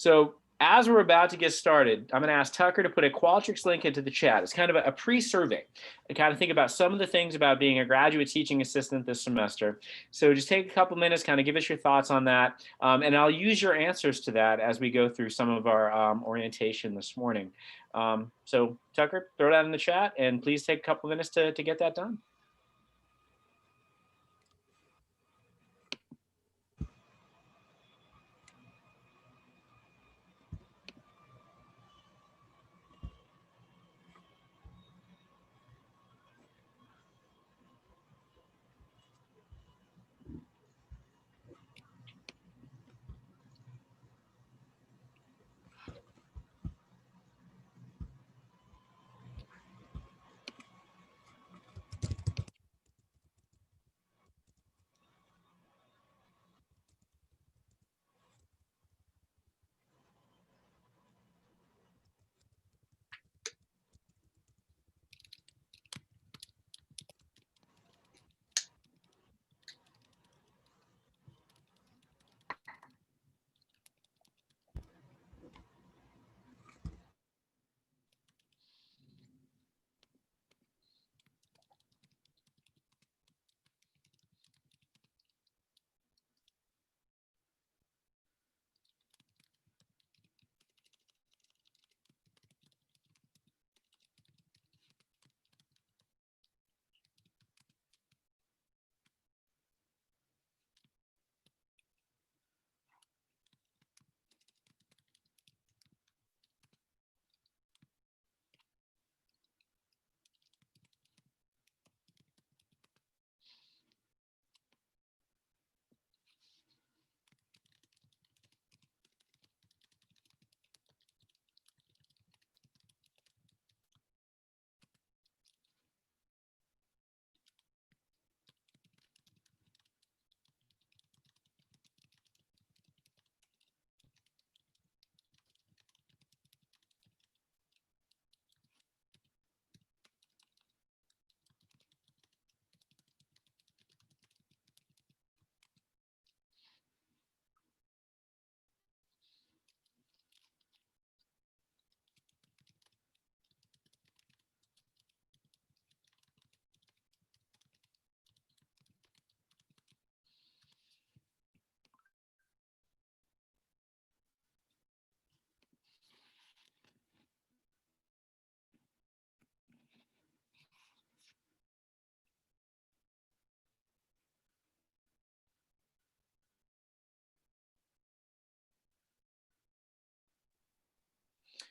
So as we're about to get started, I'm going to ask Tucker to put a Qualtrics link into the chat. It's kind of a pre-survey to kind of think about some of the things about being a graduate teaching assistant this semester. So just take a couple minutes, kind of give us your thoughts on that. And I'll use your answers to that as we go through some of our orientation this morning. So Tucker, throw that in the chat and please take a couple minutes to get that done.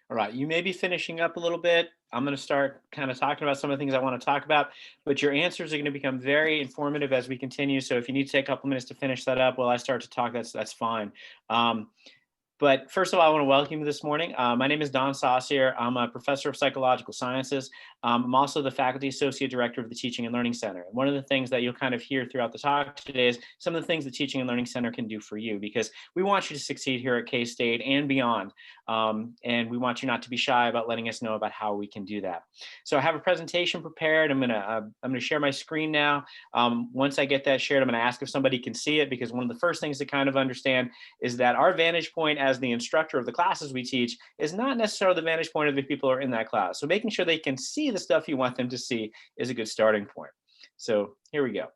All right, you may be finishing up a little bit. I'm going to start kind of talking about some of the things I want to talk about, but your answers are going to become very informative as we continue. So if you need to take a couple minutes to finish that up while I start to talk, that's fine. But first of all, I want to welcome you this morning. My name is Don Saucier. I'm a professor of psychological sciences. I'm also the faculty associate director of the Teaching and Learning Center. And one of the things that you'll kind of hear throughout the talk today is some of the things the Teaching and Learning Center can do for you, because we want you to succeed here at K-State and beyond. And we want you not to be shy about letting us know about how we can do that. So I have a presentation prepared. I'm gonna share my screen now. Once I get that shared, I'm gonna ask if somebody can see it, because one of the first things to kind of understand is that our vantage point as the instructor of the classes we teach is not necessarily the vantage point of the people who are in that class. So making sure they can see the stuff you want them to see is a good starting point. So here we go.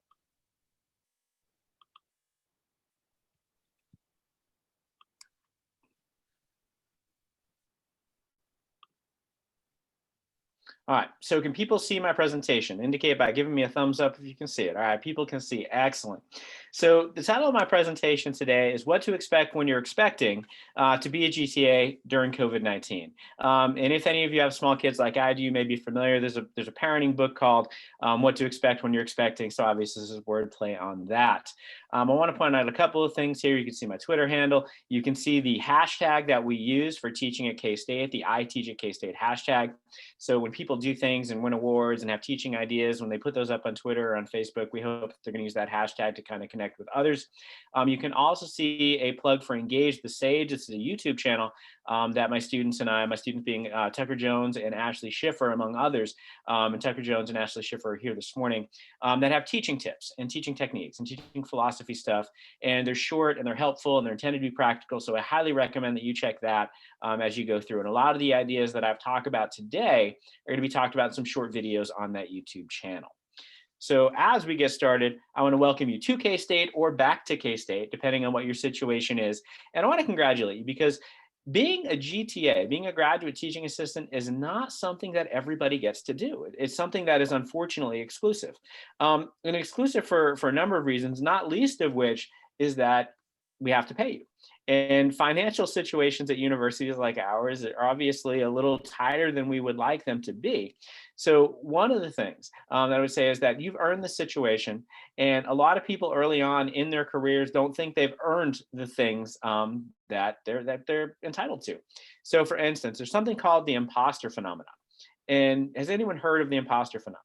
All right, so can people see my presentation? Indicate by giving me a thumbs up if you can see it. All right, people can see, excellent. So the title of my presentation today is What to Expect When You're Expecting to be a GTA During COVID-19. And if any of you have small kids like I do, you may be familiar. There's a parenting book called What to Expect When You're Expecting. So obviously this is wordplay on that. I want to point out a couple of things here. You can see my Twitter handle. You can see the hashtag that we use for teaching at K-State, the I Teach at K-State hashtag. So when people do things and win awards and have teaching ideas, when they put those up on Twitter or on Facebook, we hope they're going to use that hashtag to kind of connect with others. You can also see a plug for Engage the Sage. It's a YouTube channel that my students being Tucker Jones and Ashley Schiffer, among others, and Tucker Jones and Ashley Schiffer are here this morning, that have teaching tips and teaching techniques and teaching philosophy philosophy stuff, and they're short and they're helpful and they're intended to be practical. So I highly recommend that you check that as you go through. And a lot of the ideas that I've talked about today are going to be talked about in some short videos on that YouTube channel. So as we get started, I want to welcome you to K-State or back to K-State, depending on what your situation is. And I want to congratulate you because being a GTA, being a graduate teaching assistant, is not something that everybody gets to do. It's something that is unfortunately exclusive. And exclusive for a number of reasons, not least of which is that we have to pay you. And financial situations at universities like ours are obviously a little tighter than we would like them to be. So one of the things that I would say is that you've earned the situation, and a lot of people early on in their careers don't think they've earned the things that they're entitled to. So, for instance, there's something called the imposter phenomenon. And has anyone heard of the imposter phenomenon?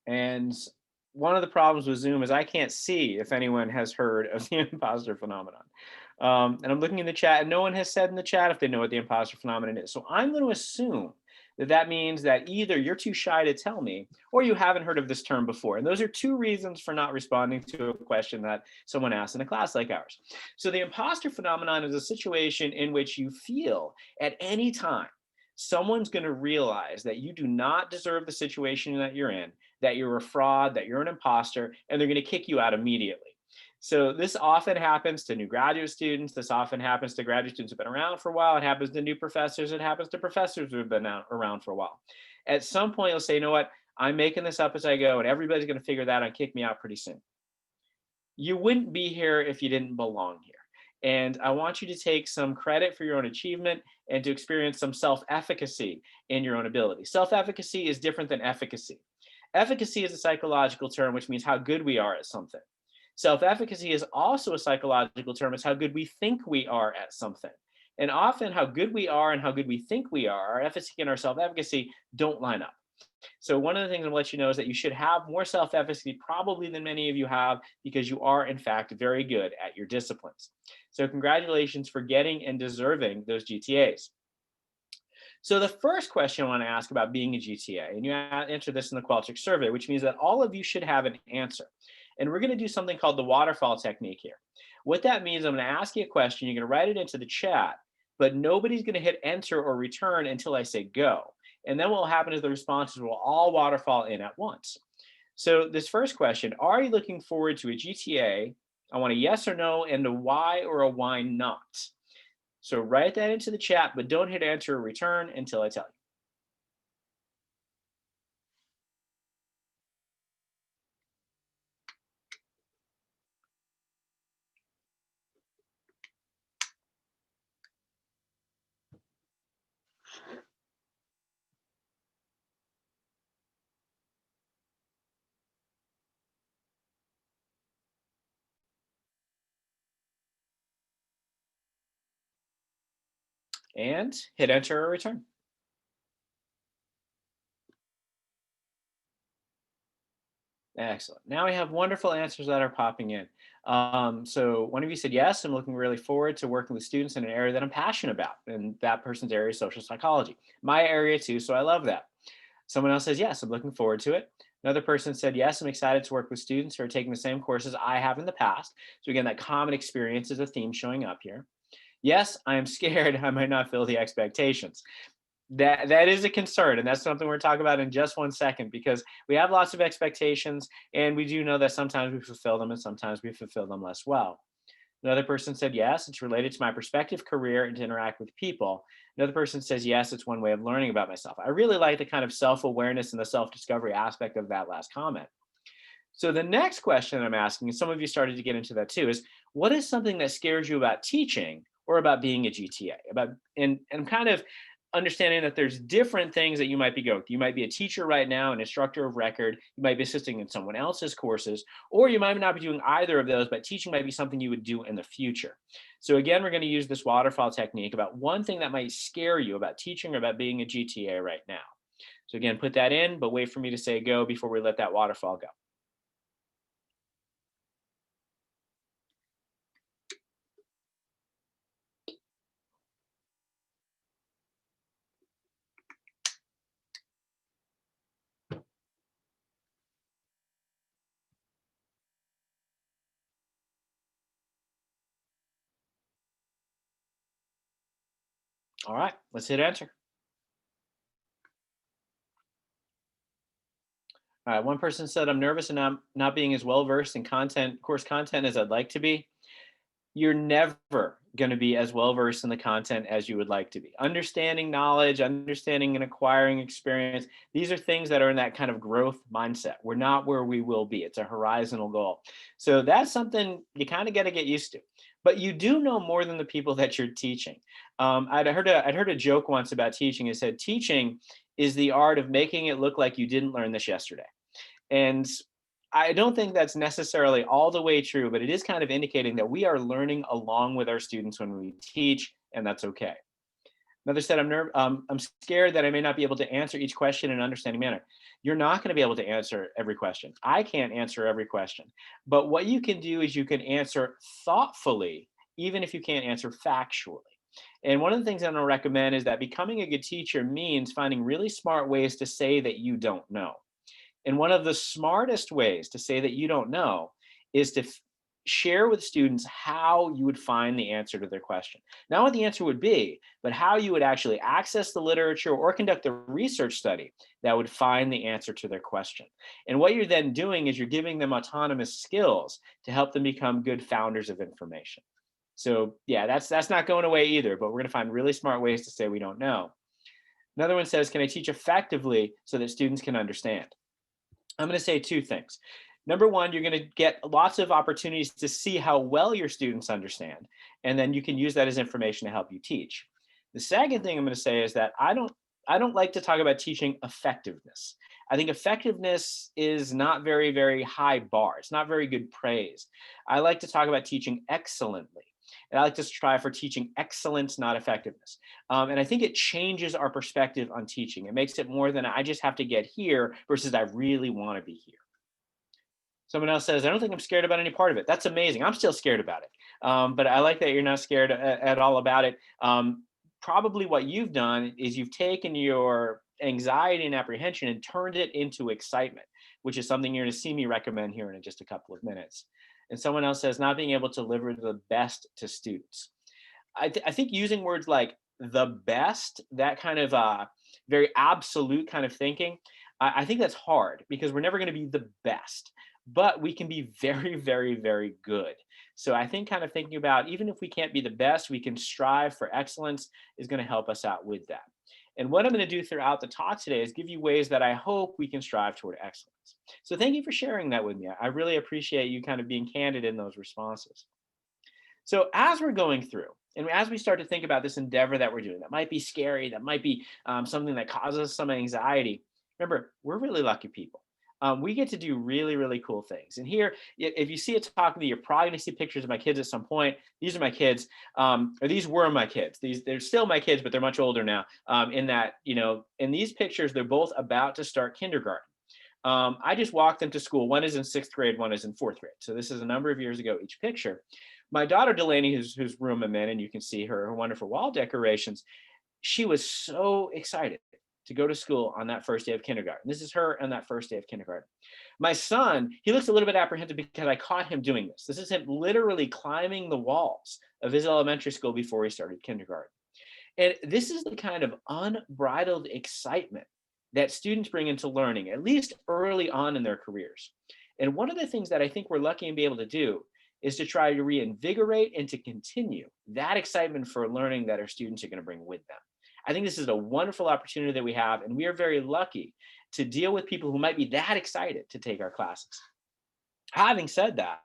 And one of the problems with Zoom is I can't see if anyone has heard of the imposter phenomenon. And I'm looking in the chat, and no one has said in the chat if they know what the imposter phenomenon is. So I'm going to assume that that means that either you're too shy to tell me, or you haven't heard of this term before. And those are two reasons for not responding to a question that someone asked in a class like ours. So the imposter phenomenon is a situation in which you feel at any time someone's going to realize that you do not deserve the situation that you're in, that you're a fraud, that you're an imposter, and they're going to kick you out immediately. So this often happens to new graduate students. This often happens to graduate students who've been around for a while. It happens to new professors. It happens to professors who have been around for a while. At some point, you'll say, you know what? I'm making this up as I go, and everybody's going to figure that out and kick me out pretty soon. You wouldn't be here if you didn't belong here. And I want you to take some credit for your own achievement and to experience some self-efficacy in your own ability. Self-efficacy is different than efficacy. Efficacy is a psychological term, which means how good we are at something. Self-efficacy is also a psychological term. It's how good we think we are at something. And often how good we are and how good we think we are, our efficacy and our self-efficacy don't line up. So one of the things I'm going to let you know is that you should have more self-efficacy probably than many of you have, because you are in fact very good at your disciplines. So congratulations for getting and deserving those GTAs. So the first question I want to ask about being a GTA, and you answer this in the Qualtrics survey, which means that all of you should have an answer. And we're going to do something called the Waterfall Technique here. What that means, I'm going to ask you a question, you're going to write it into the chat, but nobody's going to hit enter or return until I say go. And then what will happen is the responses will all waterfall in at once. So this first question, are you looking forward to a GTA? I want a yes or no and a why or a why not. So write that into the chat, but don't hit enter or return until I tell you. And hit enter or return. Excellent. Now we have wonderful answers that are popping in. So one of you said, yes, I'm looking really forward to working with students in an area that I'm passionate about. And that person's area is social psychology. My area too, so I love that. Someone else says, yes, I'm looking forward to it. Another person said, yes, I'm excited to work with students who are taking the same courses I have in the past. So again, that common experience is a theme showing up here. Yes, I am scared I might not fill the expectations. That is a concern, and that's something we're talking about in just 1 second, because we have lots of expectations, and we do know that sometimes we fulfill them and sometimes we fulfill them less well. Another person said, yes, it's related to my prospective career and to interact with people. Another person says, yes, it's one way of learning about myself. I really like the kind of self-awareness and the self-discovery aspect of that last comment. So the next question I'm asking, and some of you started to get into that too, is what is something that scares you about teaching or about being a GTA? And kind of understanding that there's different things that you might be going through. You might be a teacher right now, an instructor of record. You might be assisting in someone else's courses, or you might not be doing either of those, but teaching might be something you would do in the future. So again, we're going to use this waterfall technique about one thing that might scare you about teaching or about being a GTA right now. So again, put that in, but wait for me to say go before we let that waterfall go. All right, let's hit enter. All right, one person said, I'm nervous and I'm not being as well versed in course content as I'd like to be. You're never going to be as well versed in the content as you would like to be. Understanding knowledge, understanding and acquiring experience, these are things that are in that kind of growth mindset. We're not where we will be. It's a horizontal goal. So that's something you kind of got to get used to. But you do know more than the people that you're teaching. I'd heard a joke once about teaching. It said, teaching is the art of making it look like you didn't learn this yesterday. And I don't think that's necessarily all the way true, but it is kind of indicating that we are learning along with our students when we teach, and that's okay. Another said, I'm scared that I may not be able to answer each question in an understanding manner. You're not going to be able to answer every question. I can't answer every question. But what you can do is you can answer thoughtfully, even if you can't answer factually. And one of the things I'm going to recommend is that becoming a good teacher means finding really smart ways to say that you don't know. And one of the smartest ways to say that you don't know is to share with students how you would find the answer to their question. Not what the answer would be, but how you would actually access the literature or conduct a research study that would find the answer to their question. And what you're then doing is you're giving them autonomous skills to help them become good founders of information. So yeah, that's not going away either, but we're going to find really smart ways to say we don't know. Another one says, can I teach effectively so that students can understand? I'm going to say two things. Number one, you're going to get lots of opportunities to see how well your students understand, and then you can use that as information to help you teach. The second thing I'm going to say is that I don't like to talk about teaching effectiveness. I think effectiveness is not very high bar. It's not very good praise. I like to talk about teaching excellently. And I like to strive for teaching excellence, not effectiveness. And I think it changes our perspective on teaching. It makes it more than I just have to get here versus I really want to be here. Someone else says, I don't think I'm scared about any part of it. That's amazing. I'm still scared about it. But I like that you're not scared at all about it. Probably what you've done is you've taken your anxiety and apprehension and turned it into excitement, which is something you're going to see me recommend here in just a couple of minutes. And someone else says, not being able to deliver the best to students. I think using words like the best, that kind of very absolute kind of thinking, I think that's hard because we're never going to be the best, but we can be very good. So I think kind of thinking about even if we can't be the best, we can strive for excellence is going to help us out with that. And what I'm going to do throughout the talk today is give you ways that I hope we can strive toward excellence. So thank you for sharing that with me. I really appreciate you kind of being candid in those responses. So as we're going through, and as we start to think about this endeavor that we're doing, that might be scary, that might be something that causes some anxiety. Remember, we're really lucky people. We get to do really cool things. And here, if you see a talk with me, you're probably going to see pictures of my kids at some point. These are my kids, or these were my kids. They're still my kids, but they're much older now. In that, in these pictures, they're both about to start kindergarten. I just walked them to school. One is in sixth grade, one is in fourth grade. So this is a number of years ago, each picture. My daughter Delaney, whose room I'm in, and you can see her wonderful wall decorations, she was so excited to go to school on that first day of kindergarten. This is her on that first day of kindergarten. My son, he looks a little bit apprehensive because I caught him doing this. This is him literally climbing the walls of his elementary school before he started kindergarten. And this is the kind of unbridled excitement that students bring into learning, at least early on in their careers. And one of the things that I think we're lucky and be able to do is to try to reinvigorate and to continue that excitement for learning that our students are going to bring with them. I think this is a wonderful opportunity that we have, and we are very lucky to deal with people who might be that excited to take our classes. Having said that,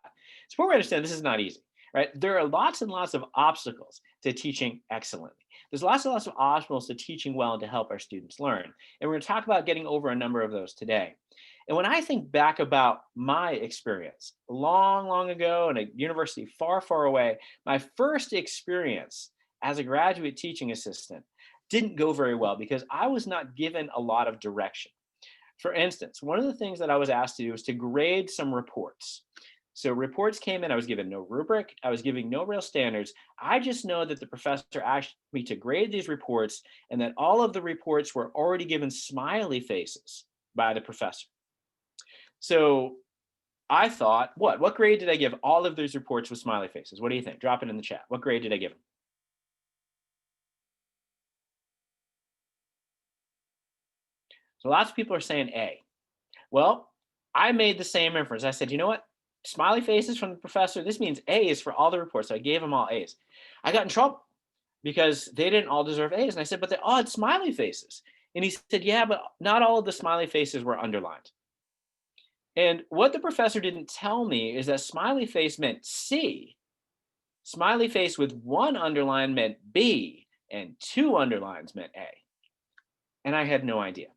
it's important to understand this is not easy, right? There are lots and lots of obstacles to teaching excellently. There's lots and lots of obstacles to teaching well and to help our students learn. And we're going to talk about getting over a number of those today. And when I think back about my experience long ago in a university far away, my first experience as a graduate teaching assistant didn't go very well because I was not given a lot of direction. For instance, one of the things that I was asked to do was to grade some reports. So reports came in, I was given no rubric, I was giving no real standards. I just know that the professor asked me to grade these reports and that all of the reports were already given smiley faces by the professor. So I thought, what grade did I give all of these reports with smiley faces? What do you think? Drop it in the chat. What grade did I give them? So lots of people are saying A. Well, I made the same inference. I said, you know what? Smiley faces from the professor. This means A is for all the reports. So I gave them all A's. I got in trouble because they didn't all deserve A's. And I said, but they all had smiley faces. And he said, yeah, but not all of the smiley faces were underlined. And what the professor didn't tell me is that smiley face meant C, smiley face with one underline meant B, and two underlines meant A. And I had no idea.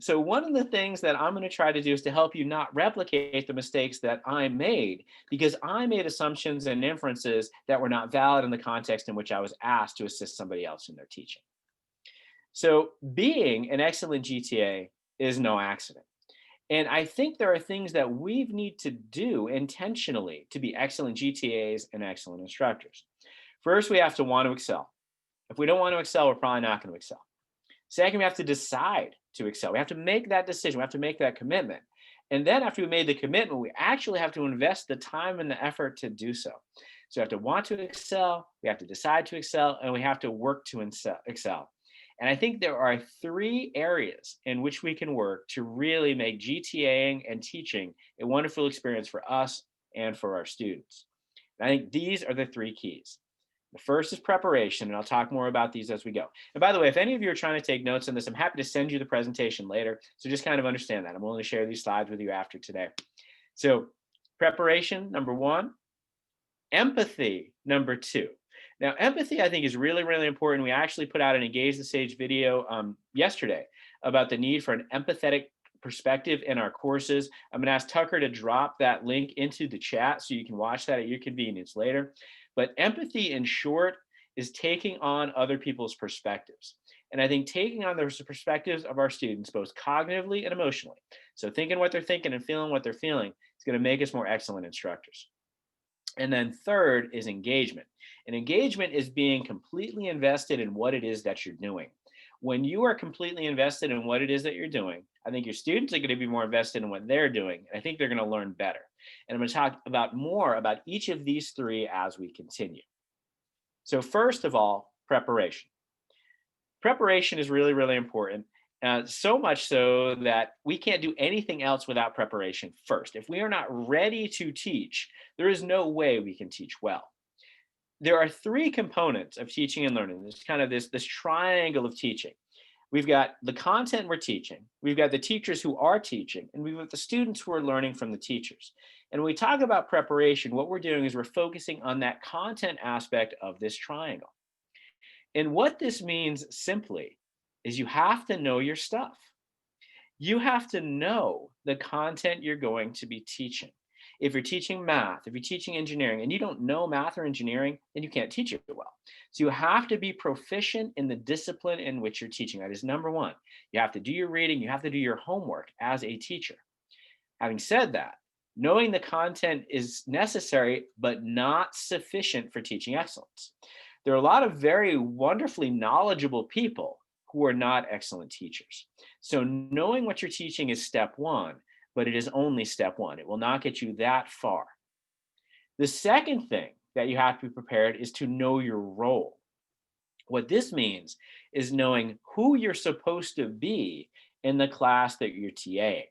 So one of the things that I'm going to try to do is to help you not replicate the mistakes that I made, because I made assumptions and inferences that were not valid in the context in which I was asked to assist somebody else in their teaching. So being an excellent GTA is no accident. And I think there are things that we need to do intentionally to be excellent GTAs and excellent instructors. First, we have to want to excel. If we don't want to excel, we're probably not going to excel. Second, we have to decide to excel. We have to make that decision. We have to make that commitment. And then after we made the commitment, we actually have to invest the time and the effort to do so. So we have to want to excel, we have to decide to excel, and we have to work to excel. And I think there are three areas in which we can work to really make GTAing and teaching a wonderful experience for us and for our students. And I think these are the three keys. The first is preparation, and I'll talk more about these as we go. And by the way, if any of you are trying to take notes on this, I'm happy to send you the presentation later. So just kind of understand that. I'm willing to share these slides with you after today. So preparation, number one. Empathy, number two. Now, empathy, I think, is really, really important. We actually put out an Engage the Sage video yesterday about the need for an empathetic perspective in our courses. I'm going to ask Tucker to drop that link into the chat so you can watch that at your convenience later. But empathy, in short, is taking on other people's perspectives. And I think taking on the perspectives of our students, both cognitively and emotionally, so thinking what they're thinking and feeling what they're feeling, is going to make us more excellent instructors. And then third is engagement. And engagement is being completely invested in what it is that you're doing. When you are completely invested in what it is that you're doing, I think your students are going to be more invested in what they're doing. And I think they're going to learn better. And I'm going to talk about more about each of these three as we continue. So first of all, preparation. Preparation is really, really important. So much so that we can't do anything else without preparation first. If we are not ready to teach, there is no way we can teach well. There are three components of teaching and learning. There's kind of this triangle of teaching. We've got the content we're teaching, we've got the teachers who are teaching, and we've got the students who are learning from the teachers. And when we talk about preparation, what we're doing is we're focusing on that content aspect of this triangle. And what this means simply is you have to know your stuff. You have to know the content you're going to be teaching. If you're teaching math, if you're teaching engineering, and you don't know math or engineering, then you can't teach it well. So you have to be proficient in the discipline in which you're teaching. That is number one. You have to do your reading, you have to do your homework as a teacher. Having said that, knowing the content is necessary, but not sufficient for teaching excellence. There are a lot of very wonderfully knowledgeable people who are not excellent teachers. So knowing what you're teaching is step one, but it is only step one. It will not get you that far. The second thing that you have to be prepared is to know your role. What this means is knowing who you're supposed to be in the class that you're TAing.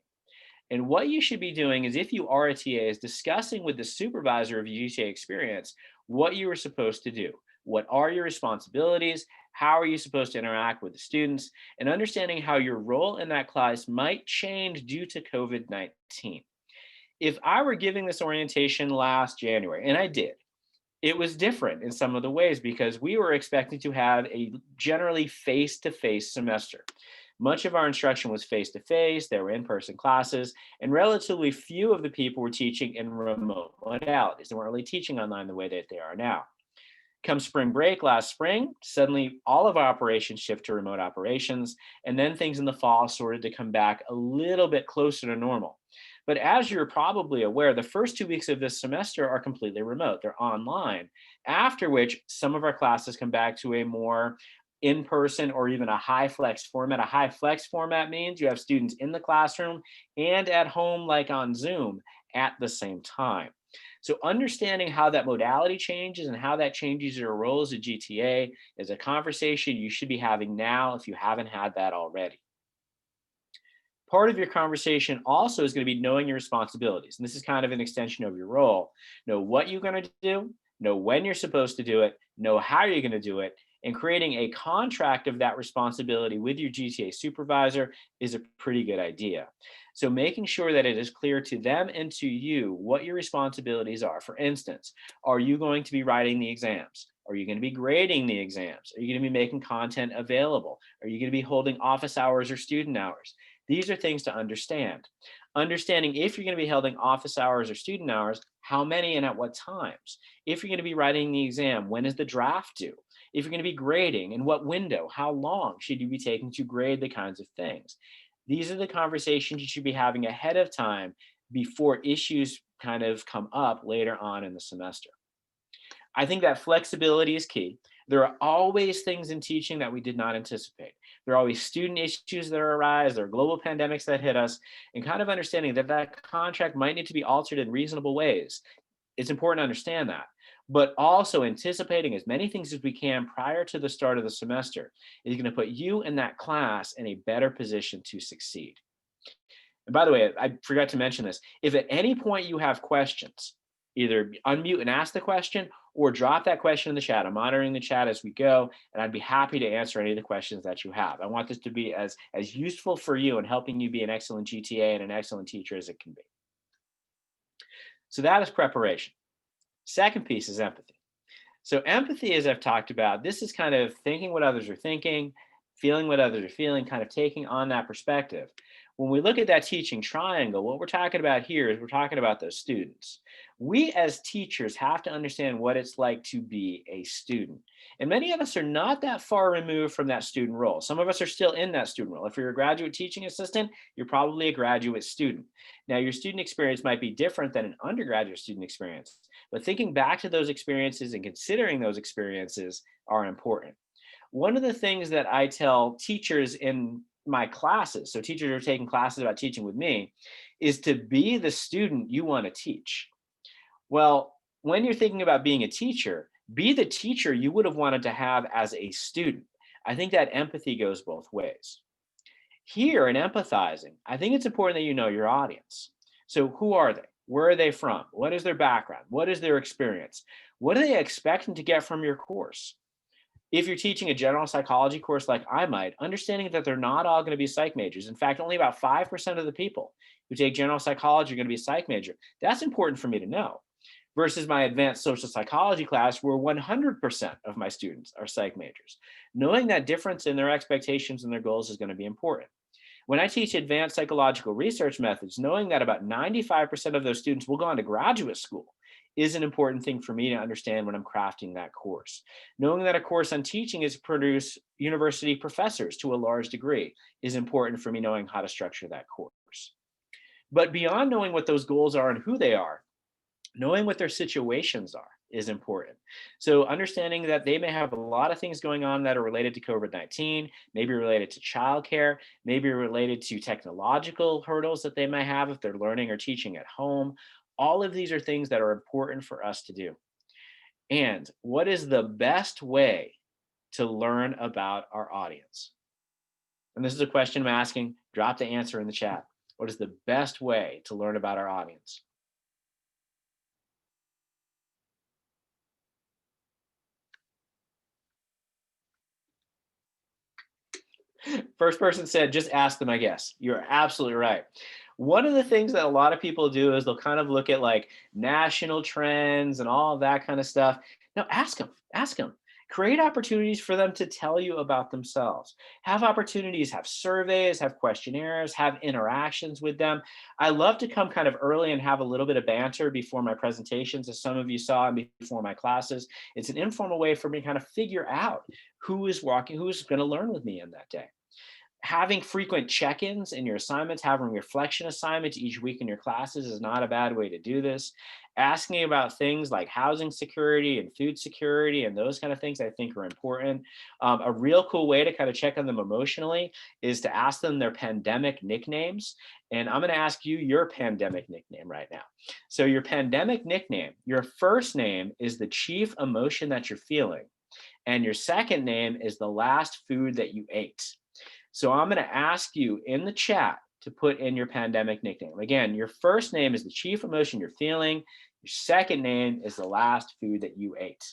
And what you should be doing is, if you are a TA, is discussing with the supervisor of your GTA experience what you are supposed to do. What are your responsibilities? How are you supposed to interact with the students? And understanding how your role in that class might change due to COVID-19. If I were giving this orientation last January, and I did, it was different in some of the ways because we were expecting to have a generally face-to-face semester. Much of our instruction was face-to-face, there were in-person classes, and relatively few of the people were teaching in remote modalities. They weren't really teaching online the way that they are now. Come spring break last spring, suddenly all of our operations shift to remote operations, and then things in the fall started to come back a little bit closer to normal. But as you're probably aware, the first 2 weeks of this semester are completely remote. They're online, after which some of our classes come back to a more in-person or even a high flex format. A high flex format means you have students in the classroom and at home, like on Zoom, at the same time. So understanding how that modality changes and how that changes your role as a GTA is a conversation you should be having now if you haven't had that already. Part of your conversation also is going to be knowing your responsibilities. And this is kind of an extension of your role. Know what you're going to do, know when you're supposed to do it, know how you're going to do it, and creating a contract of that responsibility with your GTA supervisor is a pretty good idea. So making sure that it is clear to them and to you what your responsibilities are. For instance, are you going to be writing the exams? Are you going to be grading the exams? Are you going to be making content available? Are you going to be holding office hours or student hours? These are things to understand. Understanding if you're going to be holding office hours or student hours, how many and at what times. If you're going to be writing the exam, when is the draft due? If you're going to be grading, in what window, how long should you be taking to grade the kinds of things? These are the conversations you should be having ahead of time before issues kind of come up later on in the semester. I think that flexibility is key. There are always things in teaching that we did not anticipate. There are always student issues that arise. There are global pandemics that hit us, and kind of understanding that that contract might need to be altered in reasonable ways. It's important to understand that, but also anticipating as many things as we can prior to the start of the semester is going to put you and that class in a better position to succeed. And by the way, I forgot to mention this. If at any point you have questions, either unmute and ask the question or drop that question in the chat. I'm monitoring the chat as we go, and I'd be happy to answer any of the questions that you have. I want this to be as useful for you in helping you be an excellent GTA and an excellent teacher as it can be. So that is preparation. Second piece is empathy. So empathy, as I've talked about, this is kind of thinking what others are thinking, feeling what others are feeling, kind of taking on that perspective. When we look at that teaching triangle, what we're talking about here is we're talking about those students. We as teachers have to understand what it's like to be a student. And many of us are not that far removed from that student role. Some of us are still in that student role. If you're a graduate teaching assistant, you're probably a graduate student. Now, your student experience might be different than an undergraduate student experience, but thinking back to those experiences and considering those experiences are important. One of the things that I tell teachers in my classes, so teachers are taking classes about teaching with me, is to be the student you want to teach. Well, when you're thinking about being a teacher, be the teacher you would have wanted to have as a student. I think that empathy goes both ways. Here in empathizing, I think it's important that you know your audience. So who are they? Where are they from? What is their background? What is their experience? What are they expecting to get from your course? If you're teaching a general psychology course like I might, understanding that they're not all going to be psych majors. In fact, only about 5% of the people who take general psychology are going to be a psych major. That's important for me to know. Versus my advanced social psychology class, where 100% of my students are psych majors. Knowing that difference in their expectations and their goals is going to be important. When I teach advanced psychological research methods, knowing that about 95% of those students will go on to graduate school is an important thing for me to understand when I'm crafting that course. Knowing that a course on teaching is to produce university professors to a large degree is important for me knowing how to structure that course. But beyond knowing what those goals are and who they are, knowing what their situations are is important. So understanding that they may have a lot of things going on that are related to COVID-19, maybe related to childcare, maybe related to technological hurdles that they may have if they're learning or teaching at home. All of these are things that are important for us to do. And what is the best way to learn about our audience? And this is a question I'm asking. Drop the answer in the chat. What is the best way to learn about our audience? First person said, just ask them, I guess. You're absolutely right. One of the things that a lot of people do is they'll kind of look at like national trends and all of that kind of stuff. No, ask them, ask them. Create opportunities for them to tell you about themselves. Have opportunities, have surveys, have questionnaires, have interactions with them. I love to come kind of early and have a little bit of banter before my presentations, as some of you saw, and before my classes. It's an informal way for me to kind of figure out who's going to learn with me in that day. Having frequent check-ins in your assignments, having reflection assignments each week in your classes is not a bad way to do this. Asking about things like housing security and food security and those kind of things I think are important. A real cool way to kind of check on them emotionally is to ask them their pandemic nicknames. And I'm going to ask you your pandemic nickname right now. So your pandemic nickname, your first name is the chief emotion that you're feeling. And your second name is the last food that you ate. So I'm going to ask you in the chat to put in your pandemic nickname. Again, your first name is the chief emotion you're feeling. Your second name is the last food that you ate.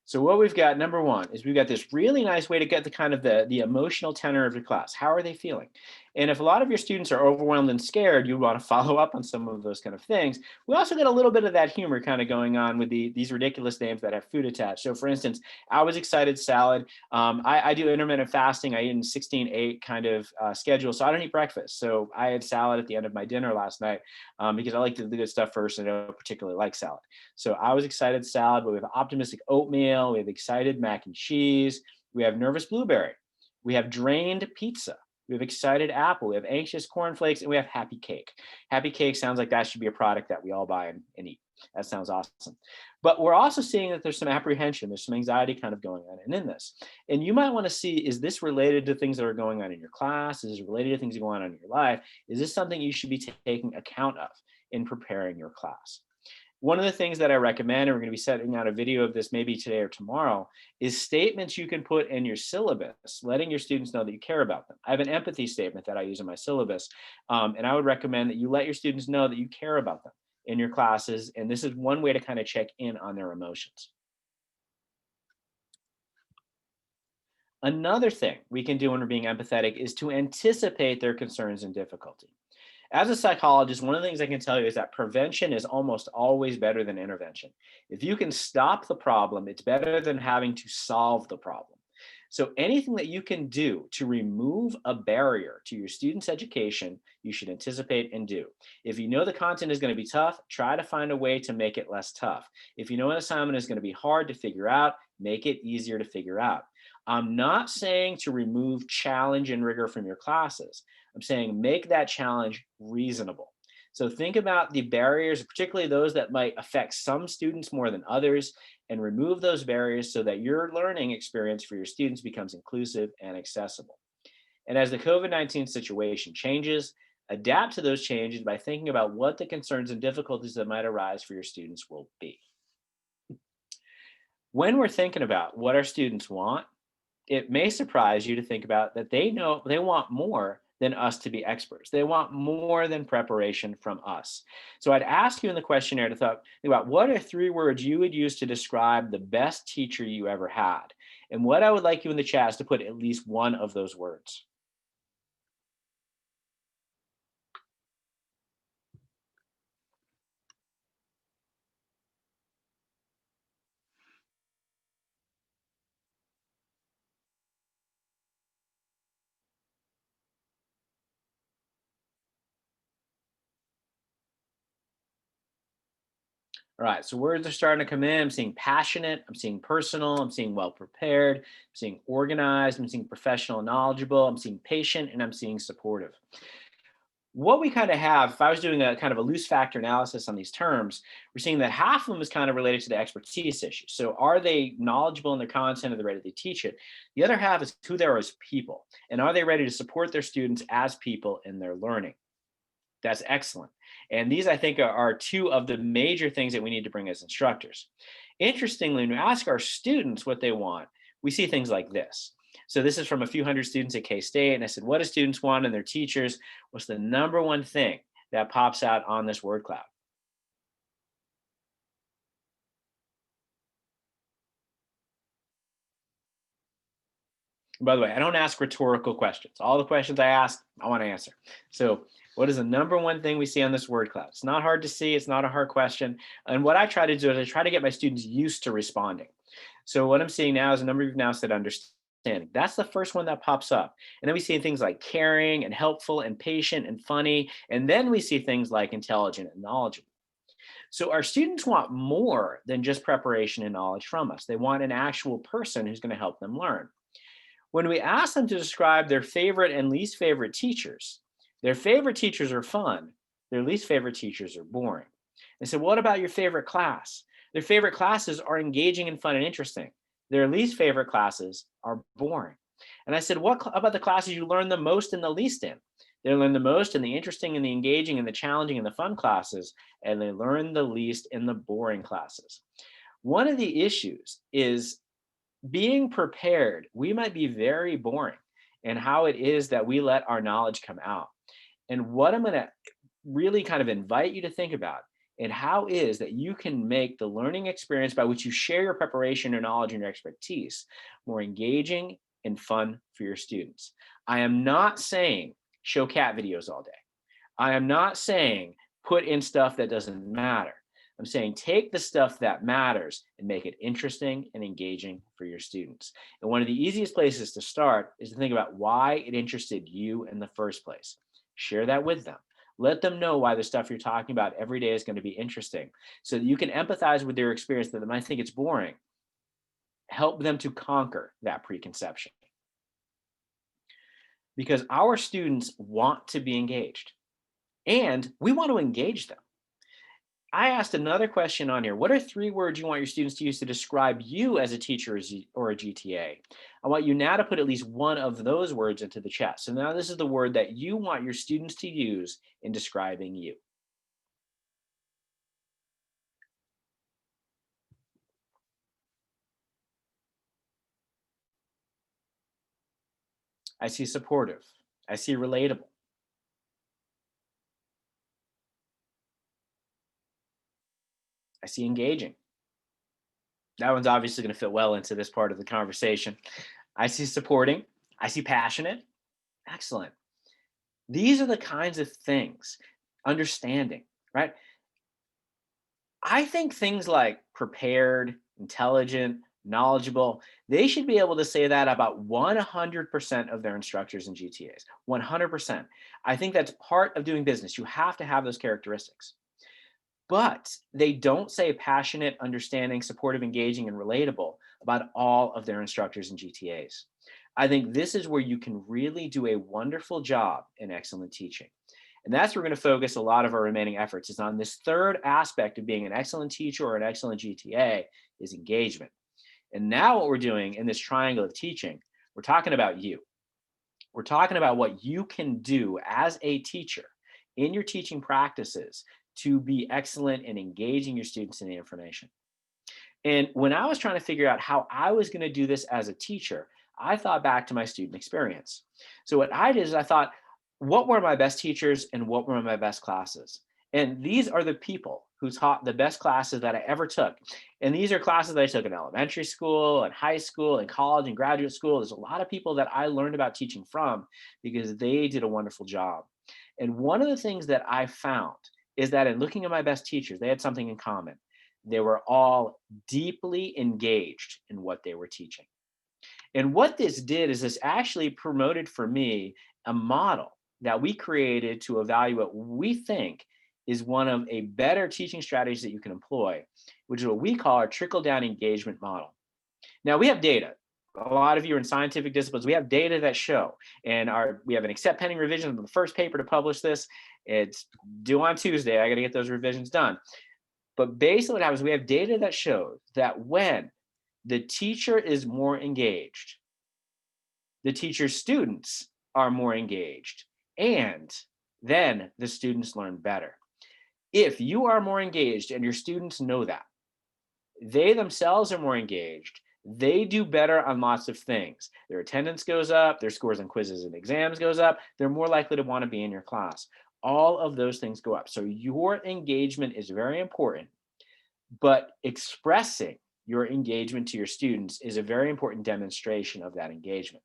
So what we've got, number one, is we've got this really nice way to get the kind of the emotional tenor of your class. How are they feeling? And if a lot of your students are overwhelmed and scared, you want to follow up on some of those kind of things. We also get a little bit of that humor kind of going on with these ridiculous names that have food attached. So for instance, I was excited salad. I do intermittent fasting. I eat in 16-8 kind of schedule. So I don't eat breakfast. So I had salad at the end of my dinner last night because I like to do the good stuff first and I don't particularly like salad. So I was excited salad, but we have optimistic oatmeal, we have excited mac and cheese, we have nervous blueberry, we have drained pizza, we have excited apple, we have anxious cornflakes, and we have happy cake. Happy cake sounds like that should be a product that we all buy and eat. That sounds awesome. But we're also seeing that there's some apprehension, there's some anxiety kind of going on in this. And you might want to see, is this related to things that are going on in your class? Is this related to things that are going on in your life? Is this something you should be taking account of in preparing your class? One of the things that I recommend, and we're going to be setting out a video of this maybe today or tomorrow, is statements you can put in your syllabus, letting your students know that you care about them. I have an empathy statement that I use in my syllabus, and I would recommend that you let your students know that you care about them in your classes, and this is one way to kind of check in on their emotions. Another thing we can do when we're being empathetic is to anticipate their concerns and difficulty. As a psychologist, one of the things I can tell you is that prevention is almost always better than intervention. If you can stop the problem, it's better than having to solve the problem. So anything that you can do to remove a barrier to your students' education, you should anticipate and do. If you know the content is going to be tough, try to find a way to make it less tough. If you know an assignment is going to be hard to figure out, make it easier to figure out. I'm not saying to remove challenge and rigor from your classes. I'm saying make that challenge reasonable. So think about the barriers, particularly those that might affect some students more than others, and remove those barriers so that your learning experience for your students becomes inclusive and accessible. And as the COVID-19 situation changes, adapt to those changes by thinking about what the concerns and difficulties that might arise for your students will be. When we're thinking about what our students want, it may surprise you to think about that they know they want more than us to be experts. They want more than preparation from us. So I'd ask you in the questionnaire to think about what are 3 words you would use to describe the best teacher you ever had. And what I would like you in the chat is to put at least one of those words. All right, so words are starting to come in. I'm seeing passionate, I'm seeing personal, I'm seeing well prepared, I'm seeing organized, I'm seeing professional and knowledgeable, I'm seeing patient, and I'm seeing supportive. What we kind of have, if I was doing a kind of a loose factor analysis on these terms, we're seeing that half of them is kind of related to the expertise issue. So are they knowledgeable in their content? Are they ready to teach it? The other half is who they are as people. And are they ready to support their students as people in their learning? That's excellent. And these, I think, are 2 of the major things that we need to bring as instructors. Interestingly, when we ask our students what they want, we see things like this. So this is from a few hundred students at K-State. And I said, what do students want and their teachers? What's the number one thing that pops out on this word cloud? By the way, I don't ask rhetorical questions. All the questions I ask, I want to answer. So what is the number one thing we see on this word cloud? It's not hard to see. It's not a hard question. And what I try to do is I try to get my students used to responding. So what I'm seeing now is a number of you now said understanding. That's the first one that pops up. And then we see things like caring and helpful and patient and funny. And then we see things like intelligent and knowledgeable. So our students want more than just preparation and knowledge from us. They want an actual person who's going to help them learn. When we ask them to describe their favorite and least favorite teachers, their favorite teachers are fun, their least favorite teachers are boring. They said, what about your favorite class? Their favorite classes are engaging and fun and interesting. Their least favorite classes are boring. And I said, what about the classes you learn the most and the least in? They learn the most in the interesting and the engaging and the challenging and the fun classes, and they learn the least in the boring classes. One of the issues is being prepared. We might be very boring in how it is that we let our knowledge come out. And what I'm going to really kind of invite you to think about and how is that you can make the learning experience by which you share your preparation, your knowledge, and your expertise more engaging and fun for your students. I am not saying show cat videos all day. I am not saying put in stuff that doesn't matter. I'm saying take the stuff that matters and make it interesting and engaging for your students. And one of the easiest places to start is to think about why it interested you in the first place. Share that with them. Let them know why the stuff you're talking about every day is going to be interesting so that you can empathize with their experience that they might think it's boring. Help them to conquer that preconception because our students want to be engaged and we want to engage them. I asked another question on here. What are 3 words you want your students to use to describe you as a teacher or a GTA? I want you now to put at least one of those words into the chat. So now this is the word that you want your students to use in describing you. I see supportive. I see relatable. I see engaging. That one's obviously going to fit well into this part of the conversation. I see supporting. I see passionate. Excellent. These are the kinds of things, understanding, right? I think things like prepared, intelligent, knowledgeable, they should be able to say that about 100% of their instructors and GTAs. 100%. I think that's part of doing business. You have to have those characteristics. But they don't say passionate, understanding, supportive, engaging, and relatable about all of their instructors and GTAs. I think this is where you can really do a wonderful job in excellent teaching. And that's where we're going to focus a lot of our remaining efforts is on this third aspect of being an excellent teacher or an excellent GTA is engagement. And now what we're doing in this triangle of teaching, we're talking about you. We're talking about what you can do as a teacher in your teaching practices to be excellent in engaging your students in the information. And when I was trying to figure out how I was going to do this as a teacher, I thought back to my student experience. So what I did is I thought, what were my best teachers and what were my best classes? And these are the people who taught the best classes that I ever took. And these are classes that I took in elementary school and high school and college and graduate school. There's a lot of people that I learned about teaching from because they did a wonderful job. And one of the things that I found is that in looking at my best teachers, they had something in common. They were all deeply engaged in what they were teaching. And what this did is this actually promoted for me a model that we created to evaluate what we think is one of a better teaching strategies that you can employ, which is what we call our trickle down engagement model. Now we have data. A lot of you are in scientific disciplines. We have data that show, and we have an accept pending revision of the first paper to publish this. It's due on Tuesday. I got to get those revisions done. But basically what happens, we have data that shows that when the teacher is more engaged, the teacher's students are more engaged, and then the students learn better. If you are more engaged and your students know that, they themselves are more engaged, they do better on lots of things. Their attendance goes up, their scores on quizzes and exams goes up, they're more likely to want to be in your class. All of those things go up. So your engagement is very important, but expressing your engagement to your students is a very important demonstration of that engagement.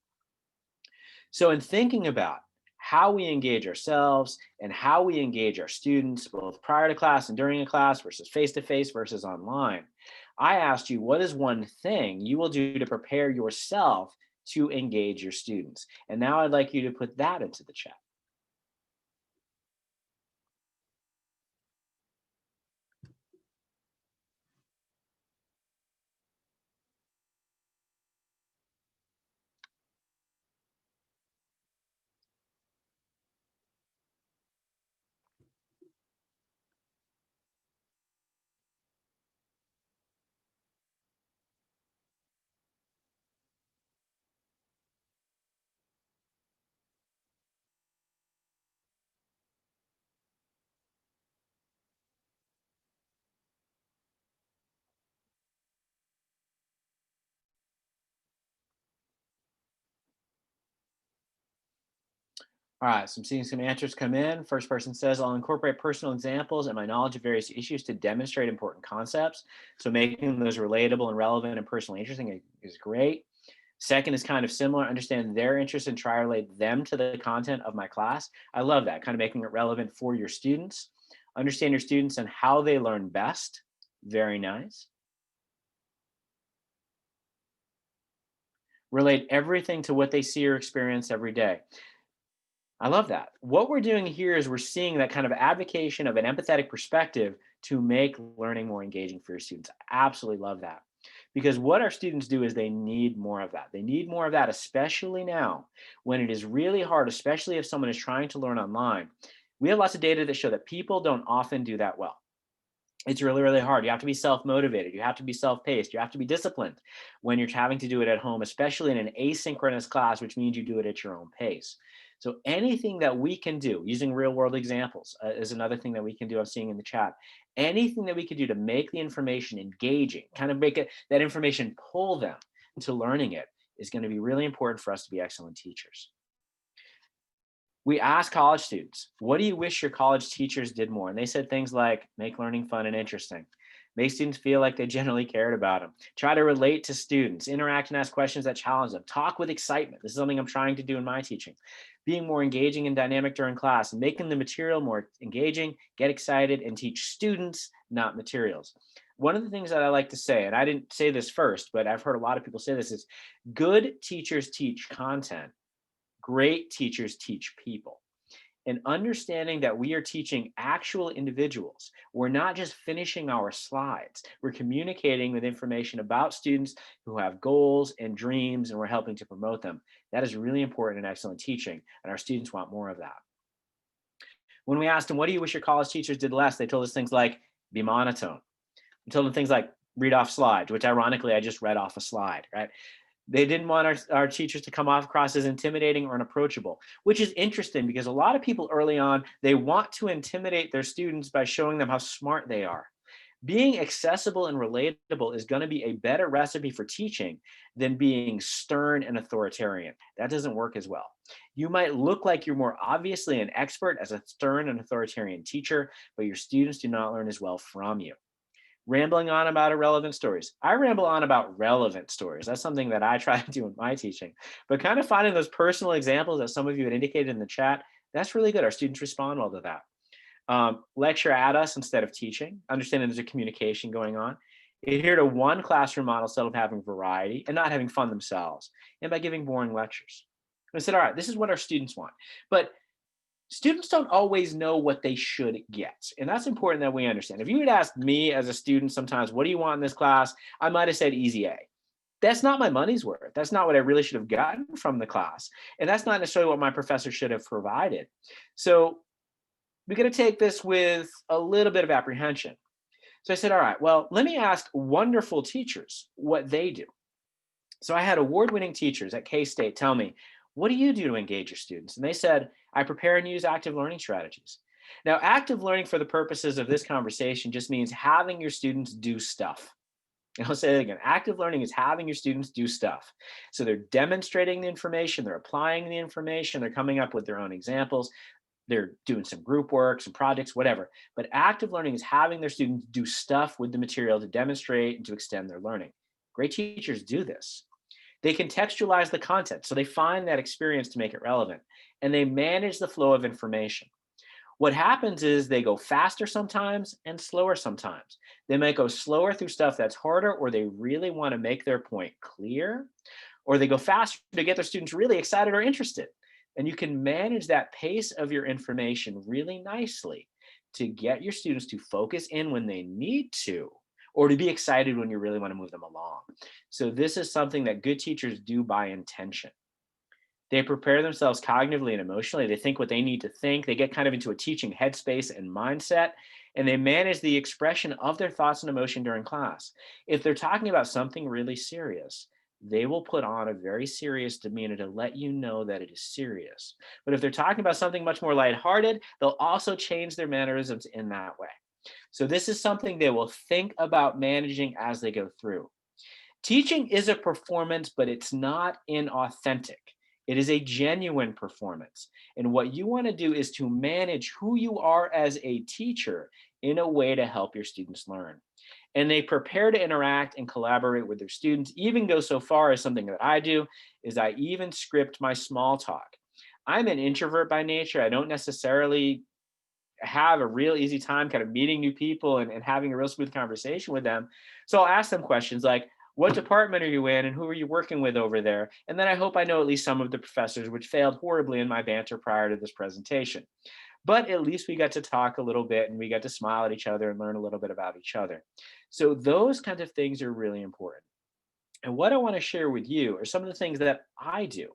So in thinking about how we engage ourselves and how we engage our students, both prior to class and during a class versus face-to-face versus online, I asked you, what is one thing you will do to prepare yourself to engage your students? And now I'd like you to put that into the chat. All right, so I'm seeing some answers come in. First person says, I'll incorporate personal examples and my knowledge of various issues to demonstrate important concepts. So making those relatable and relevant and personally interesting is great. Second is kind of similar, understand their interests and try to relate them to the content of my class. I love that, kind of making it relevant for your students. Understand your students and how they learn best. Very nice. Relate everything to what they see or experience every day. I love that. What we're doing here is we're seeing that kind of advocation of an empathetic perspective to make learning more engaging for your students. I absolutely love that. Because what our students do is they need more of that. They need more of that, especially now when it is really hard, especially if someone is trying to learn online. We have lots of data that show that people don't often do that well. It's really, really hard. You have to be self-motivated. You have to be self-paced. You have to be disciplined when you're having to do it at home, especially in an asynchronous class, which means you do it at your own pace. So anything that we can do, using real world examples is another thing that we can do. I'm seeing in the chat. Anything that we can do to make the information engaging, kind of make it that information pull them to learning it is going to be really important for us to be excellent teachers. We asked college students, what do you wish your college teachers did more? And they said things like make learning fun and interesting, make students feel like they generally cared about them, try to relate to students, interact and ask questions that challenge them, talk with excitement. This is something I'm trying to do in my teaching. Being more engaging and dynamic during class, making the material more engaging, get excited, and teach students, not materials. One of the things that I like to say, and I didn't say this first, but I've heard a lot of people say this, is good teachers teach content. Great teachers teach people. And understanding that we are teaching actual individuals. We're not just finishing our slides. We're communicating with information about students who have goals and dreams, and we're helping to promote them. That is really important in excellent teaching, and our students want more of that. When we asked them, what do you wish your college teachers did less? They told us things like, be monotone. We told them things like, read off slides, which ironically, I just read off a slide, right? They didn't want our teachers to come off across as intimidating or unapproachable, which is interesting because a lot of people early on, they want to intimidate their students by showing them how smart they are. Being accessible and relatable is going to be a better recipe for teaching than being stern and authoritarian. That doesn't work as well. You might look like you're more obviously an expert as a stern and authoritarian teacher, but your students do not learn as well from you. Rambling on about irrelevant stories. I ramble on about relevant stories. That's something that I try to do in my teaching. But kind of finding those personal examples that some of you had indicated in the chat, that's really good. Our students respond well to that. Lecture at us instead of teaching, understanding there's a communication going on. Adhere to one classroom model instead of having variety and not having fun themselves, and by giving boring lectures. I said, all right, this is what our students want. But students don't always know what they should get. And that's important that we understand. If you had asked me as a student sometimes, what do you want in this class? I might have said easy A. That's not my money's worth. That's not what I really should have gotten from the class. And that's not necessarily what my professor should have provided. So we're going to take this with a little bit of apprehension. So I said, all right, well, let me ask wonderful teachers what they do. So I had award-winning teachers at K-State tell me, what do you do to engage your students? And they said, I prepare and use active learning strategies. Now, active learning for the purposes of this conversation just means having your students do stuff. And I'll say it again, active learning is having your students do stuff. So they're demonstrating the information, they're applying the information, they're coming up with their own examples, they're doing some group work, some projects, whatever. But active learning is having their students do stuff with the material to demonstrate and to extend their learning. Great teachers do this. They contextualize the content, so they find that experience to make it relevant, and they manage the flow of information. What happens is they go faster sometimes and slower sometimes. They might go slower through stuff that's harder, or they really want to make their point clear, or they go faster to get their students really excited or interested. And you can manage that pace of your information really nicely to get your students to focus in when they need to, or to be excited when you really want to move them along. So this is something that good teachers do by intention. They prepare themselves cognitively and emotionally. They think what they need to think. They get kind of into a teaching headspace and mindset, and they manage the expression of their thoughts and emotion during class. If they're talking about something really serious, they will put on a very serious demeanor to let you know that it is serious. But if they're talking about something much more lighthearted, they'll also change their mannerisms in that way. So this is something they will think about managing as they go through. Teaching is a performance, but it's not inauthentic. It is a genuine performance. And what you want to do is to manage who you are as a teacher in a way to help your students learn. And they prepare to interact and collaborate with their students, even go so far as something that I do is I even script my small talk. I'm an introvert by nature. I don't necessarily have a real easy time kind of meeting new people and having a real smooth conversation with them. So I'll ask them questions like, what department are you in and who are you working with over there? And then I hope I know at least some of the professors, which failed horribly in my banter prior to this presentation. But at least we got to talk a little bit and we got to smile at each other and learn a little bit about each other. So those kinds of things are really important. And what I want to share with you are some of the things that I do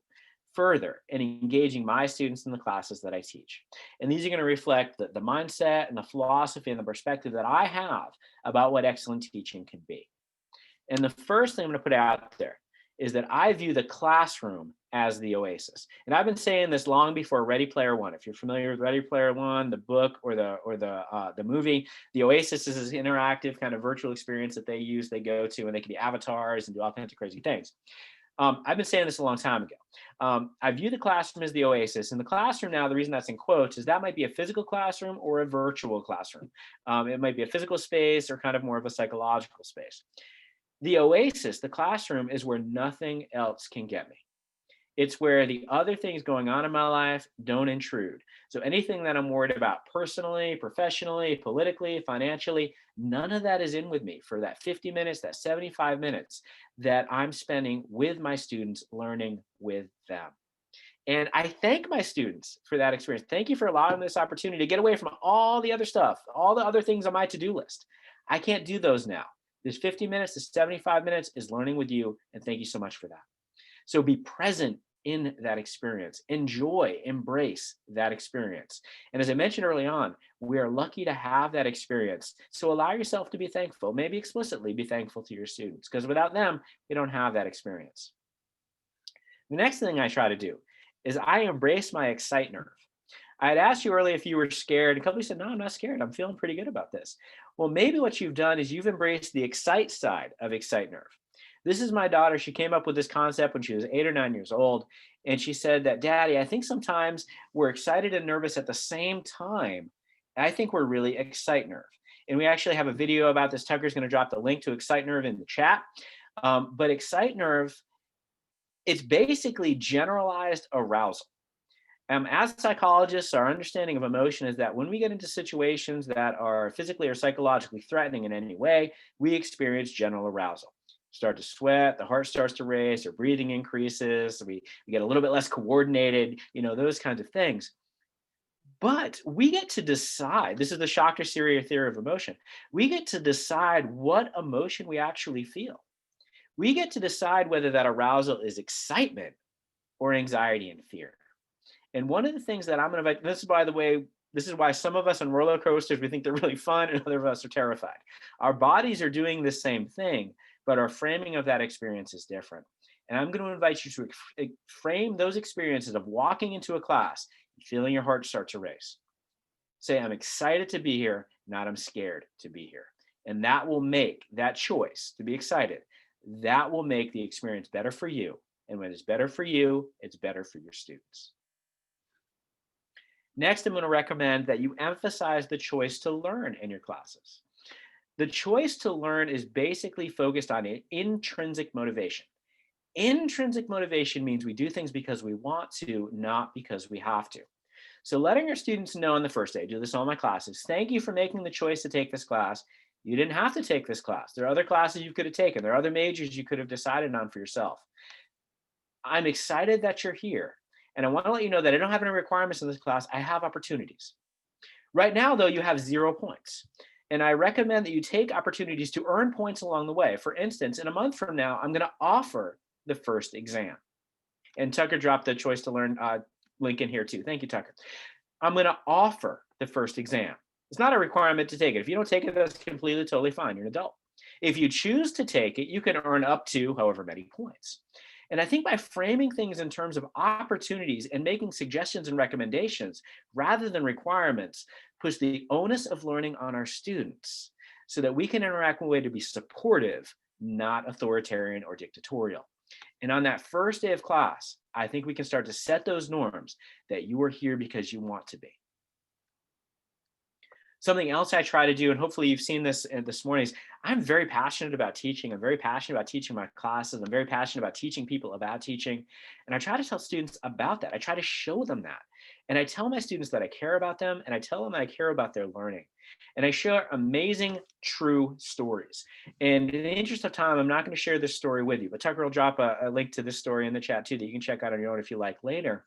further in engaging my students in the classes that I teach. And these are going to reflect the mindset and the philosophy and the perspective that I have about what excellent teaching can be. And the first thing I'm going to put out there is that I view the classroom as the oasis. And I've been saying this long before Ready Player One. If you're familiar with Ready Player One, the book or the movie, the oasis is this interactive kind of virtual experience that they use. They go to and they can be avatars and do all kinds of crazy things. I've been saying this a long time ago. I view the classroom as the oasis. And the classroom now, the reason that's in quotes is that might be a physical classroom or a virtual classroom. It might be a physical space or kind of more of a psychological space. The oasis, the classroom, is where nothing else can get me. It's where the other things going on in my life don't intrude. So anything that I'm worried about personally, professionally, politically, financially, none of that is in with me for that 50 minutes, that 75 minutes that I'm spending with my students, learning with them. And I thank my students for that experience. Thank you for allowing me this opportunity to get away from all the other stuff, all the other things on my to-do list. I can't do those now. This 50 minutes, this 75 minutes is learning with you. And thank you so much for that. So be present in that experience. Enjoy, embrace that experience. And as I mentioned early on, we are lucky to have that experience. So allow yourself to be thankful, maybe explicitly be thankful to your students, because without them, we don't have that experience. The next thing I try to do is I embrace my excite nerve. I had asked you earlier if you were scared. A couple of you said, no, I'm not scared. I'm feeling pretty good about this. Well, maybe what you've done is you've embraced the excite side of excite nerve. This is my daughter. She came up with this concept when she was 8 or 9 years old. And she said that, Daddy, I think sometimes we're excited and nervous at the same time. I think we're really excite nerve. And we actually have a video about this. Tucker's going to drop the link to excite nerve in the chat. But excite nerve, it's basically generalized arousal. As psychologists, our understanding of emotion is that when we get into situations that are physically or psychologically threatening in any way, we experience general arousal. Start to sweat, the heart starts to race, our breathing increases, we get a little bit less coordinated, those kinds of things. But we get to decide, this is the Shachter theory of emotion, we get to decide what emotion we actually feel. We get to decide whether that arousal is excitement or anxiety and fear. And one of the things that I'm going to, this is by the way, this is why some of us on roller coasters, we think they're really fun and other of us are terrified. Our bodies are doing the same thing, but our framing of that experience is different. And I'm going to invite you to frame those experiences of walking into a class, and feeling your heart start to race. Say, I'm excited to be here, not I'm scared to be here. And that will make that choice to be excited. That will make the experience better for you. And when it's better for you, it's better for your students. Next, I'm going to recommend that you emphasize the choice to learn in your classes. The choice to learn is basically focused on intrinsic motivation. Intrinsic motivation means we do things because we want to, not because we have to. So letting your students know on the first day, I do this in all my classes, thank you for making the choice to take this class. You didn't have to take this class. There are other classes you could have taken. There are other majors you could have decided on for yourself. I'm excited that you're here. And I want to let you know that I don't have any requirements in this class. I have opportunities. Right now, though, you have 0 points. And I recommend that you take opportunities to earn points along the way. For instance, in a month from now, I'm going to offer the first exam. And Tucker dropped the choice to learn link in here too. Thank you, Tucker. I'm going to offer the first exam. It's not a requirement to take it. If you don't take it, that's completely, totally fine. You're an adult. If you choose to take it, you can earn up to however many points. And I think by framing things in terms of opportunities and making suggestions and recommendations rather than requirements puts the onus of learning on our students so that we can interact in a way to be supportive, not authoritarian or dictatorial. And on that first day of class, I think we can start to set those norms that you are here because you want to be. Something else I try to do, and hopefully you've seen this this morning, is I'm very passionate about teaching. I'm very passionate about teaching my classes. I'm very passionate about teaching people about teaching. And I try to tell students about that. I try to show them that. And I tell my students that I care about them, and I tell them that I care about their learning. And I share amazing, true stories. And in the interest of time, I'm not going to share this story with you, but Tucker will drop a link to this story in the chat too that you can check out on your own if you like later.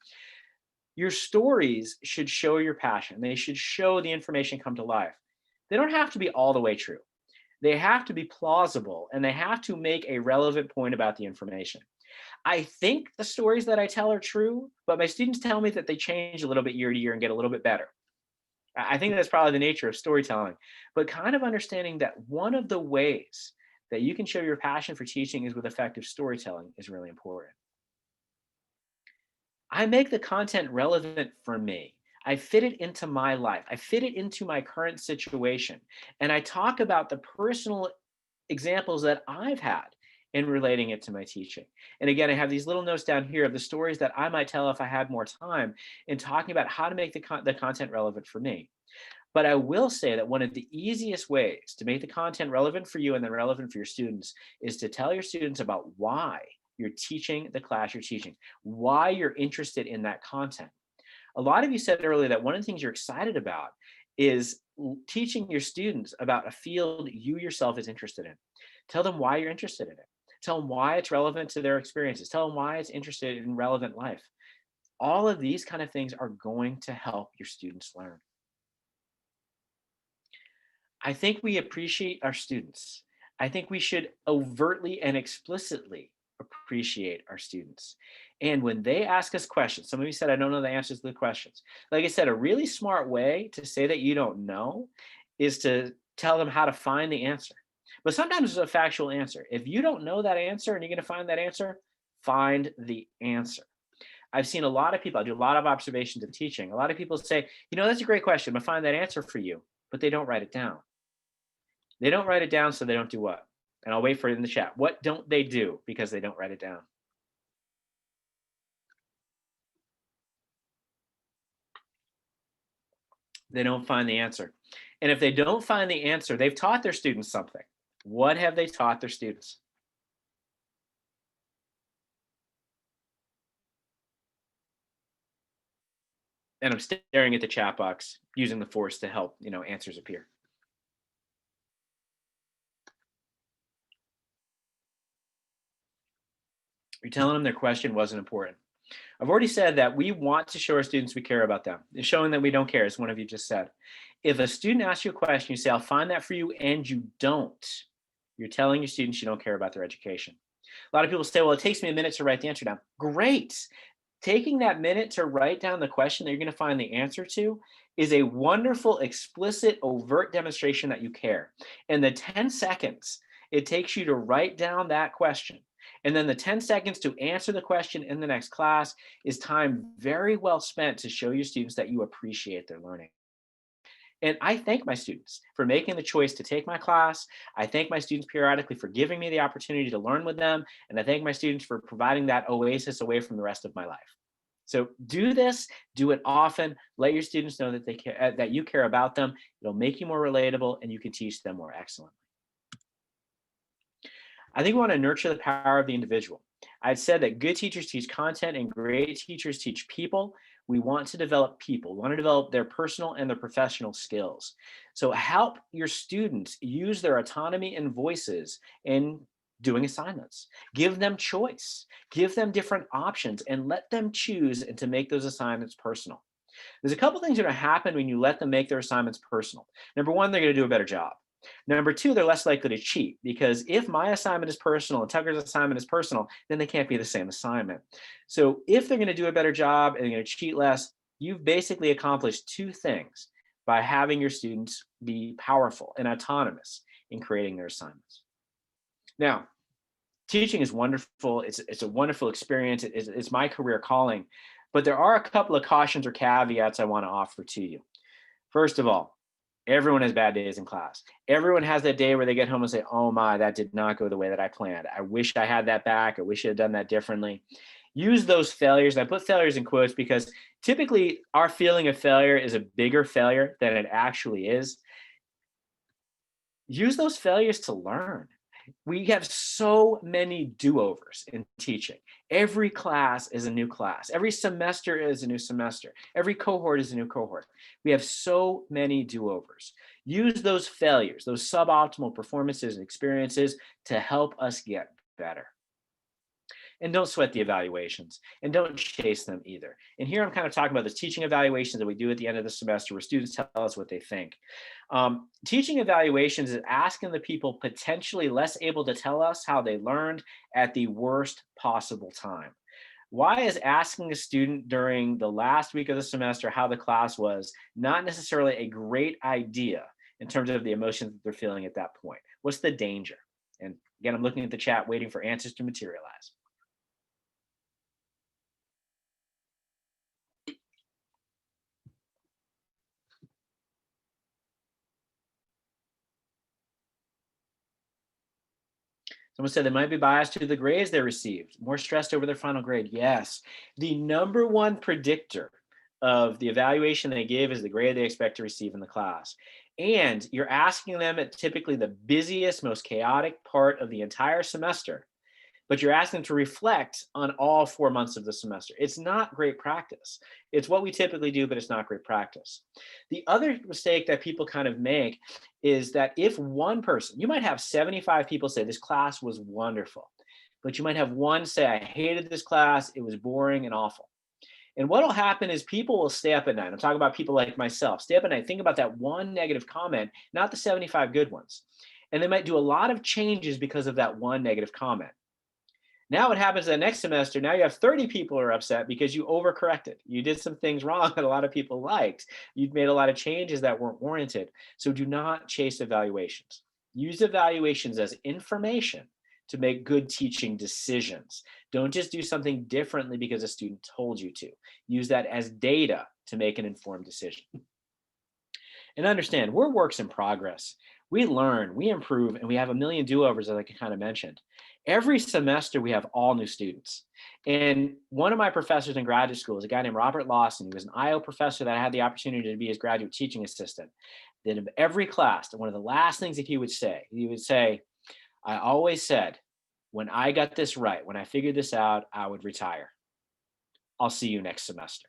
Your stories should show your passion. They should show the information come to life. They don't have to be all the way true. They have to be plausible, and they have to make a relevant point about the information. I think the stories that I tell are true, but my students tell me that they change a little bit year to year and get a little bit better. I think that's probably the nature of storytelling, but kind of understanding that one of the ways that you can show your passion for teaching is with effective storytelling is really important. I make the content relevant for me. I fit it into my life. I fit it into my current situation. And I talk about the personal examples that I've had in relating it to my teaching. And again, I have these little notes down here of the stories that I might tell if I had more time in talking about how to make the content relevant for me. But I will say that one of the easiest ways to make the content relevant for you and then relevant for your students is to tell your students about why you're teaching the class you're teaching, why you're interested in that content. A lot of you said earlier that one of the things you're excited about is teaching your students about a field you yourself is interested in. Tell them why you're interested in it. Tell them why it's relevant to their experiences. Tell them why it's interested in relevant life. All of these kind of things are going to help your students learn. I think we appreciate our students. I think we should overtly and explicitly appreciate our students. And when they ask us questions, some of you said, I don't know the answers to the questions. Like I said, a really smart way to say that you don't know is to tell them how to find the answer. But sometimes it's a factual answer. If you don't know that answer and you're going to find that answer, find the answer. I've seen a lot of people, I do a lot of observations of teaching. A lot of people say, that's a great question, but find that answer for you, but they don't write it down. They don't write it down, so they don't do what? And I'll wait for it in the chat. What don't they do because they don't write it down? They don't find the answer. And if they don't find the answer, they've taught their students something. What have they taught their students? And I'm staring at the chat box using the force to help, answers appear. You're telling them their question wasn't important. I've already said that we want to show our students we care about them. And showing them we don't care, as one of you just said. If a student asks you a question, you say, I'll find that for you, and you don't, you're telling your students you don't care about their education. A lot of people say, well, it takes me a minute to write the answer down. Great. Taking that minute to write down the question that you're going to find the answer to is a wonderful, explicit, overt demonstration that you care. And the 10 seconds it takes you to write down that question, and then the 10 seconds to answer the question in the next class is time very well spent to show your students that you appreciate their learning. And I thank my students for making the choice to take my class. I thank my students periodically for giving me the opportunity to learn with them. And I thank my students for providing that oasis away from the rest of my life. So do this, do it often. Let your students know that they care, that you care about them. It'll make you more relatable, and you can teach them more excellently. I think we want to nurture the power of the individual. I've said that good teachers teach content and great teachers teach people. We want to develop people. We want to develop their personal and their professional skills. So help your students use their autonomy and voices in doing assignments. Give them choice. Give them different options and let them choose and to make those assignments personal. There's a couple things that are going to happen when you let them make their assignments personal. Number one, they're going to do a better job. Number two, they're less likely to cheat, because if my assignment is personal and Tucker's assignment is personal, then they can't be the same assignment. So if they're going to do a better job and they're going to cheat less, you've basically accomplished two things by having your students be powerful and autonomous in creating their assignments. Now, teaching is wonderful. It's a wonderful experience. It's my career calling, but there are a couple of cautions or caveats I want to offer to you. First of all, everyone has bad days in class. Everyone has that day where they get home and say, oh my, that did not go the way that I planned. I wish I had that back. I wish I had done that differently. Use those failures, and I put failures in quotes because typically our feeling of failure is a bigger failure than it actually is. Use those failures to learn. We have so many do-overs in teaching. Every class is a new class. Every semester is a new semester. Every cohort is a new cohort. We have so many do-overs. Use those failures, those suboptimal performances and experiences to help us get better. And don't sweat the evaluations and don't chase them either. And here I'm kind of talking about the teaching evaluations that we do at the end of the semester where students tell us what they think. Teaching evaluations is asking the people potentially less able to tell us how they learned at the worst possible time. Why is asking a student during the last week of the semester how the class was not necessarily a great idea in terms of the emotions that they're feeling at that point? What's the danger? And again, I'm looking at the chat, waiting for answers to materialize. Someone said they might be biased to the grades they received, more stressed over their final grade. Yes. The number one predictor of the evaluation they give is the grade they expect to receive in the class. And you're asking them at typically the busiest, most chaotic part of the entire semester, but you're asking them to reflect on all 4 months of the semester. It's not great practice. It's what we typically do, but it's not great practice. The other mistake that people kind of make is that if one person, you might have 75 people say this class was wonderful, but you might have one say, I hated this class, it was boring and awful. And what will happen is people will stay up at night. I'm talking about people like myself. Stay up at night, think about that one negative comment, not the 75 good ones. And they might do a lot of changes because of that one negative comment. Now what happens the next semester, now you have 30 people who are upset because you overcorrected. You did some things wrong that a lot of people liked. You'd made a lot of changes that weren't warranted. So do not chase evaluations. Use evaluations as information to make good teaching decisions. Don't just do something differently because a student told you to. Use that as data to make an informed decision. And understand, we're works in progress. We learn, we improve, and we have a million do-overs, as I kind of mentioned. Every semester, we have all new students. And one of my professors in graduate school is a guy named Robert Lawson. He was an IO professor that I had the opportunity to be his graduate teaching assistant. Then in every class, one of the last things that he would say, I always said, when I got this right, when I figured this out, I would retire. I'll see you next semester.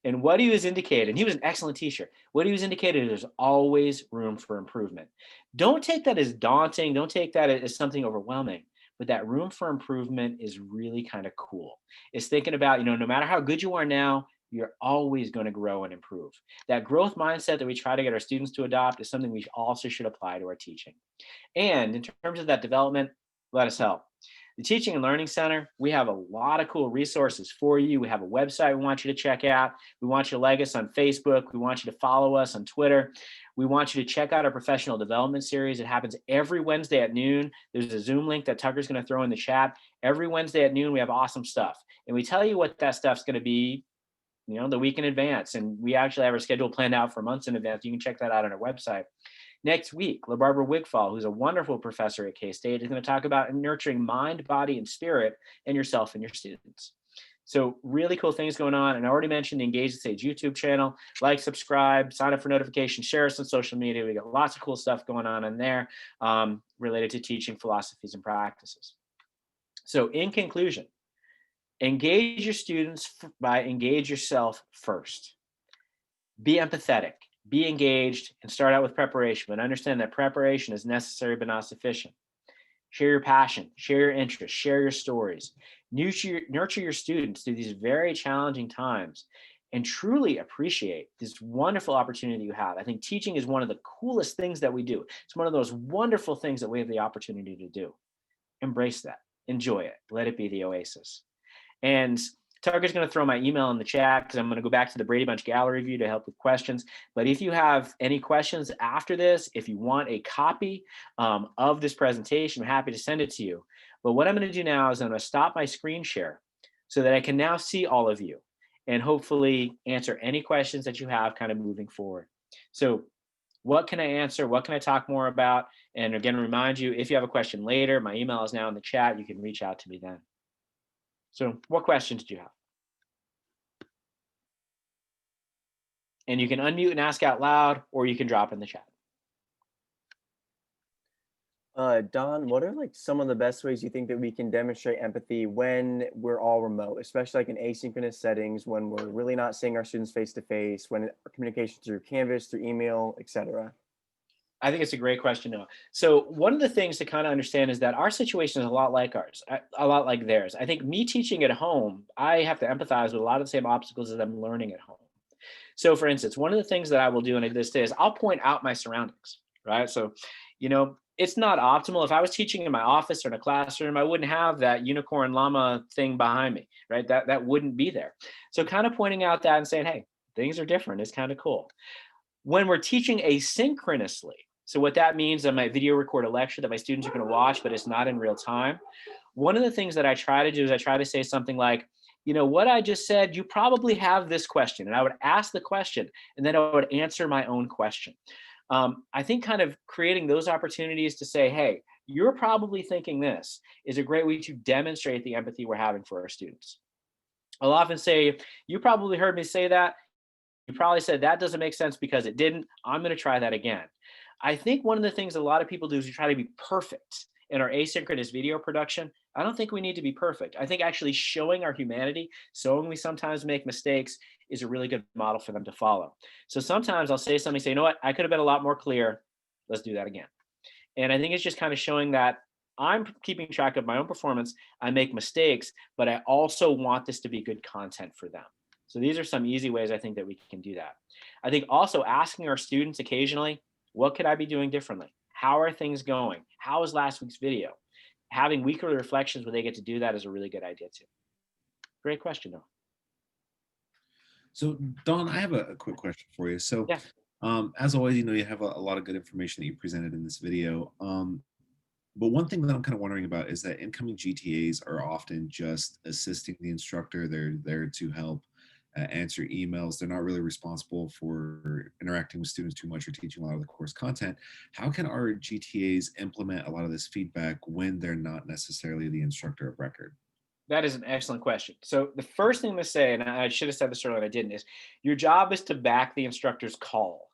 And what he was indicating, he was an excellent teacher. What he was indicating is there's always room for improvement. Don't take that as daunting. Don't take that as something overwhelming. But that room for improvement is really kind of cool. It's thinking about, no matter how good you are now, you're always going to grow and improve. That growth mindset that we try to get our students to adopt is something we also should apply to our teaching. And in terms of that development, let us help. The Teaching and Learning Center, we have a lot of cool resources for you. We have a website we want you to check out. We want you to like us on Facebook. We want you to follow us on Twitter. We want you to check out our professional development series. It happens every Wednesday at noon. There's a Zoom link that Tucker's going to throw in the chat. Every Wednesday at noon, we have awesome stuff. And we tell you what that stuff's going to be, the week in advance. And we actually have our schedule planned out for months in advance. You can check that out on our website. Next week, LaBarbara Wigfall, who's a wonderful professor at K-State, is going to talk about nurturing mind, body, and spirit in yourself and your students. So really cool things going on. And I already mentioned the Engage the Stage YouTube channel. Like, subscribe, sign up for notifications, share us on social media. We got lots of cool stuff going on in there related to teaching philosophies and practices. So in conclusion, engage your students by engage yourself first. Be empathetic. Be engaged and start out with preparation, but understand that preparation is necessary but not sufficient. Share your passion, share your interests, share your stories. Nurture your students through these very challenging times and truly appreciate this wonderful opportunity you have. I think teaching is one of the coolest things that we do. It's one of those wonderful things that we have the opportunity to do. Embrace that. Enjoy it. Let it be the oasis. And Tucker's going to throw my email in the chat because I'm going to go back to the Brady Bunch gallery view to help with questions. But if you have any questions after this, if you want a copy of this presentation, I'm happy to send it to you. But what I'm going to do now is I'm going to stop my screen share so that I can now see all of you and hopefully answer any questions that you have kind of moving forward. So what can I answer? What can I talk more about? And again, remind you, if you have a question later, my email is now in the chat. You can reach out to me then. So what questions do you have? And you can unmute and ask out loud, or you can drop in the chat. Don, what are like some of the best ways you think that we can demonstrate empathy when we're all remote, especially like in asynchronous settings, when we're really not seeing our students face to face, when our communication through Canvas, through email, etc.? I think it's a great question, Noah. So one of the things to kind of understand is that our situation is a lot like ours, a lot like theirs. I think me teaching at home, I have to empathize with a lot of the same obstacles as I'm learning at home. So for instance, one of the things that I will do in this day is I'll point out my surroundings, right? So, it's not optimal. If I was teaching in my office or in a classroom, I wouldn't have that unicorn llama thing behind me, right? That wouldn't be there. So kind of pointing out that and saying, hey, things are different is kind of cool. When we're teaching asynchronously, so what that means, I might video record a lecture that my students are going to watch, but it's not in real time. One of the things that I try to do is I try to say something like, what I just said, you probably have this question. And I would ask the question, and then I would answer my own question. I think kind of creating those opportunities to say, hey, you're probably thinking this is a great way to demonstrate the empathy we're having for our students. I'll often say, you probably heard me say that. You probably said that doesn't make sense because it didn't. I'm going to try that again. I think one of the things a lot of people do is we try to be perfect in our asynchronous video production. I don't think we need to be perfect. I think actually showing our humanity, showing we sometimes make mistakes, is a really good model for them to follow. So sometimes I'll say something, say, you know what, I could have been a lot more clear. Let's do that again. And I think it's just kind of showing that I'm keeping track of my own performance. I make mistakes, but I also want this to be good content for them. So these are some easy ways I think that we can do that. I think also asking our students occasionally, what could I be doing differently? How are things going? How was last week's video? Having weekly reflections where they get to do that is a really good idea too. Great question though. So Don, I have a quick question for you. So Yeah. as always, you have a lot of good information that you presented in this video. But one thing that I'm kind of wondering about is that incoming GTAs are often just assisting the instructor. They're there to help answer emails. They're not really responsible for interacting with students too much or teaching a lot of the course content. How can our GTAs implement a lot of this feedback when they're not necessarily the instructor of record? That is an excellent question. So the first thing to say, and I should have said this earlier and I didn't, is your job is to back the instructor's call.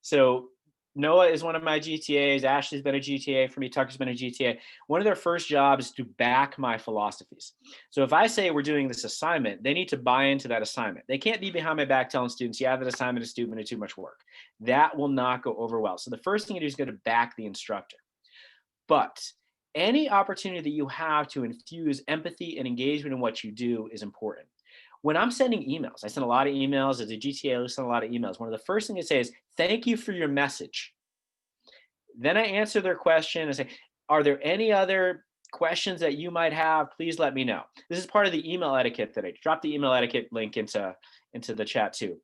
So Noah is one of my GTAs. Ashley's been a GTA for me. Tucker's been a GTA. One of their first jobs is to back my philosophies. So if I say we're doing this assignment, they need to buy into that assignment. They can't be behind my back telling students, yeah, that assignment is stupid and too much work. That will not go over well. So the first thing you do is go to back the instructor. But any opportunity that you have to infuse empathy and engagement in what you do is important. When I'm sending emails, I send a lot of emails. As a GTA, I send a lot of emails. One of the first things I say is, thank you for your message. Then I answer their question and say, are there any other questions that you might have? Please let me know. This is part of the email etiquette that I dropped the email etiquette link into the chat too.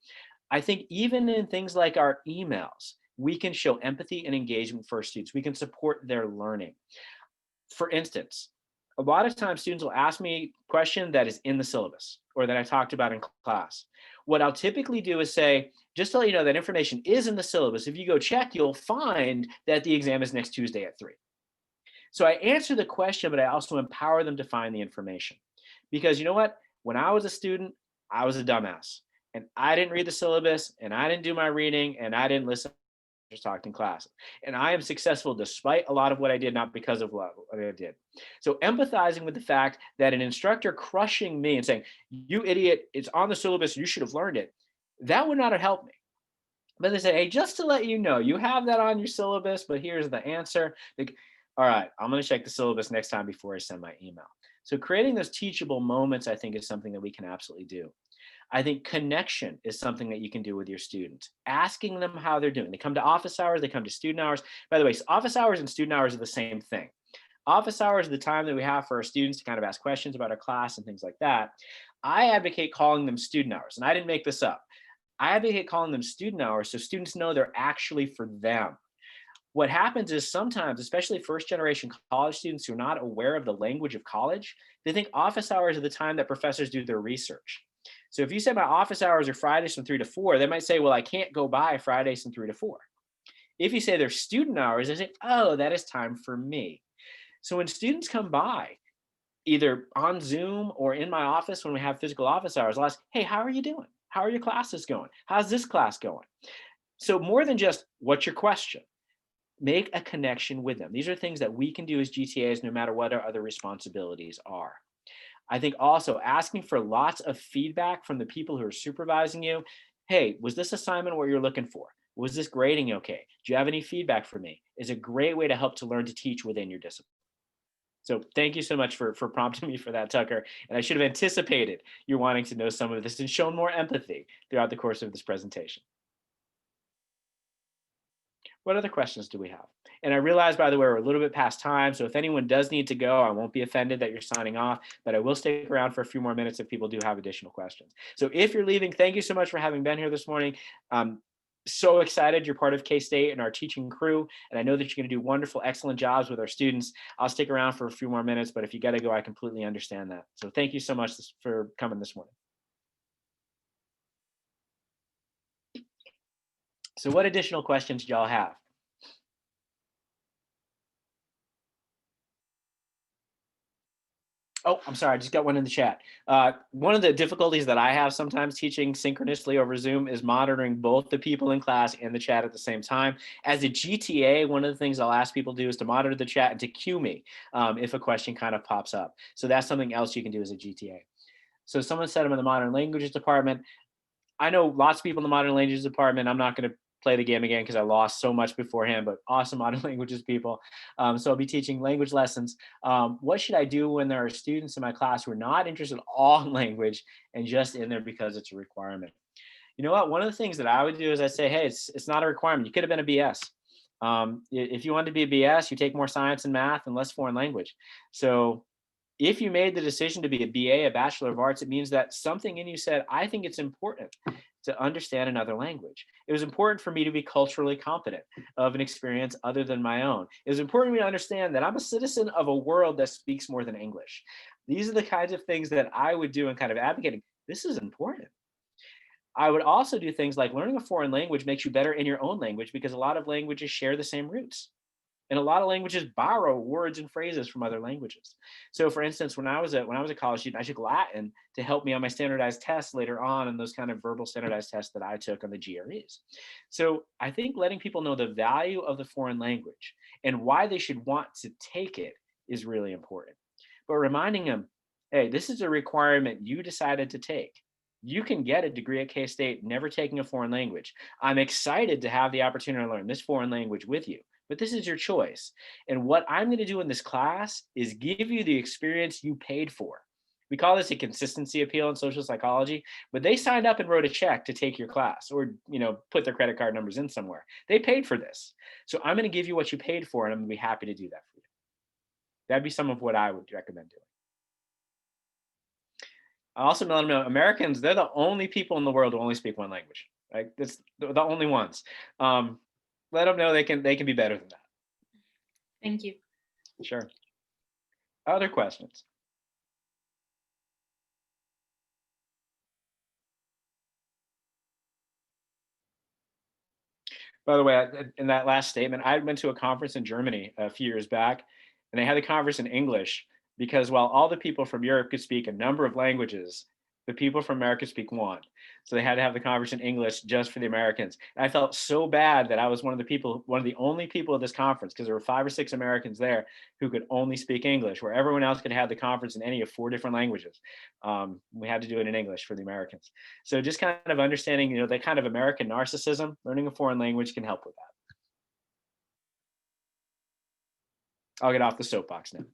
I think even in things like our emails, we can show empathy and engagement for our students. We can support their learning. For instance, a lot of times students will ask me a question that is in the syllabus or that I talked about in class. What I'll typically do is say, just to let you know that information is in the syllabus. If you go check, you'll find that the exam is next Tuesday at 3. So I answer the question, but I also empower them to find the information. Because you know what? When I was a student, I was a dumbass. And I didn't read the syllabus, and I didn't do my reading, and I didn't listen just talked in class. And I am successful despite a lot of what I did, not because of what I did. So empathizing with the fact that an instructor crushing me and saying, you idiot, it's on the syllabus, you should have learned it, that would not have helped me. But they say, hey, just to let you know, you have that on your syllabus, but here's the answer. Like, all right, I'm going to check the syllabus next time before I send my email. So creating those teachable moments, I think, is something that we can absolutely do. I think connection is something that you can do with your students, asking them how they're doing. They come to office hours, they come to student hours. By the way, office hours and student hours are the same thing. Office hours are the time that we have for our students to kind of ask questions about our class and things like that. I advocate calling them student hours, and I didn't make this up. I advocate calling them student hours so students know they're actually for them. What happens is sometimes, especially first generation college students who are not aware of the language of college, they think office hours are the time that professors do their research. So if you say my office hours are Fridays from 3 to 4, they might say, well, I can't go by Fridays from 3 to 4. If you say they're student hours, they say, oh, that is time for me. So when students come by, either on Zoom or in my office when we have physical office hours, I'll ask, hey, how are you doing? How are your classes going? How's this class going? So more than just what's your question, make a connection with them. These are things that we can do as GTAs no matter what our other responsibilities are. I think also asking for lots of feedback from the people who are supervising you. Hey, was this assignment what you're looking for? Was this grading okay? Do you have any feedback for me? Is a great way to help to learn to teach within your discipline. So thank you so much for prompting me for that, Tucker. And I should have anticipated you wanting to know some of this and shown more empathy throughout the course of this presentation. What other questions do we have? And I realize, by the way, we're a little bit past time. So if anyone does need to go, I won't be offended that you're signing off, but I will stick around for a few more minutes if people do have additional questions. So if you're leaving, thank you so much for having been here this morning. So excited you're part of K-State and our teaching crew. And I know that you're going to do wonderful, excellent jobs with our students. I'll stick around for a few more minutes, but if you got to go, I completely understand that. So thank you so much for coming this morning. So what additional questions do y'all have? Oh, I'm sorry, I just got one in the chat. One of the difficulties that I have sometimes teaching synchronously over Zoom is monitoring both the people in class and the chat at the same time. As a GTA, one of the things I'll ask people to do is to monitor the chat and to cue me if a question kind of pops up. So that's something else you can do as a GTA. So someone said I'm in the modern languages department. I know lots of people in the modern languages department. I'm not going to play the game again because I lost so much beforehand, but awesome modern languages people. So I'll be teaching language lessons. What should I do when there are students in my class who are not interested at all in language and just in there because it's a requirement? You know what? One of the things that I would do is I say, hey, it's not a requirement. You could have been a BS. If you wanted to be a BS, you take more science and math and less foreign language. So if you made the decision to be a BA, a Bachelor of Arts, it means that something in you said, I think it's important to understand another language. It was important for me to be culturally competent of an experience other than my own. It was important for me to understand that I'm a citizen of a world that speaks more than English. These are the kinds of things that I would do in kind of advocating. This is important. I would also do things like learning a foreign language makes you better in your own language because a lot of languages share the same roots. And a lot of languages borrow words and phrases from other languages. So for instance, when I was a college student, I took Latin to help me on my standardized tests later on, and those kind of verbal standardized tests that I took on the GREs. So I think letting people know the value of the foreign language and why they should want to take it is really important. But reminding them, hey, this is a requirement you decided to take. You can get a degree at K-State never taking a foreign language. I'm excited to have the opportunity to learn this foreign language with you. But this is your choice. And what I'm going to do in this class is give you the experience you paid for. We call this a consistency appeal in social psychology, but they signed up and wrote a check to take your class or, put their credit card numbers in somewhere. They paid for this. So I'm going to give you what you paid for, and I'm going to be happy to do that for you. That'd be some of what I would recommend doing. I also let them know Americans, they're the only people in the world who only speak one language. Right? That's the only ones. Let them know they can be better than that. Thank you. Sure. Other questions? By the way, in that last statement, I went to a conference in Germany a few years back, and they had the conference in English because while all the people from Europe could speak a number of languages, the people from America speak one. So they had to have the conference in English just for the Americans. And I felt so bad that I was one of the only people at this conference, because there were 5 or 6 Americans there who could only speak English, where everyone else could have the conference in any of 4 different languages. We had to do it in English for the Americans. So just kind of understanding, that kind of American narcissism, learning a foreign language can help with that. I'll get off the soapbox now.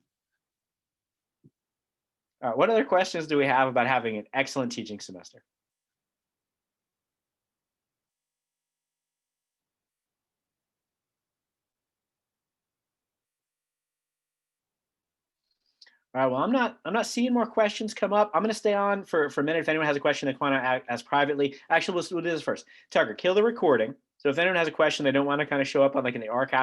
All right, what other questions do we have about having an excellent teaching semester? All right, well, I'm not seeing more questions come up. I'm going to stay on for a minute. If anyone has a question they want to ask privately, actually, we'll do this first. Tucker, kill the recording. So if anyone has a question they don't want to kind of show up on in the archive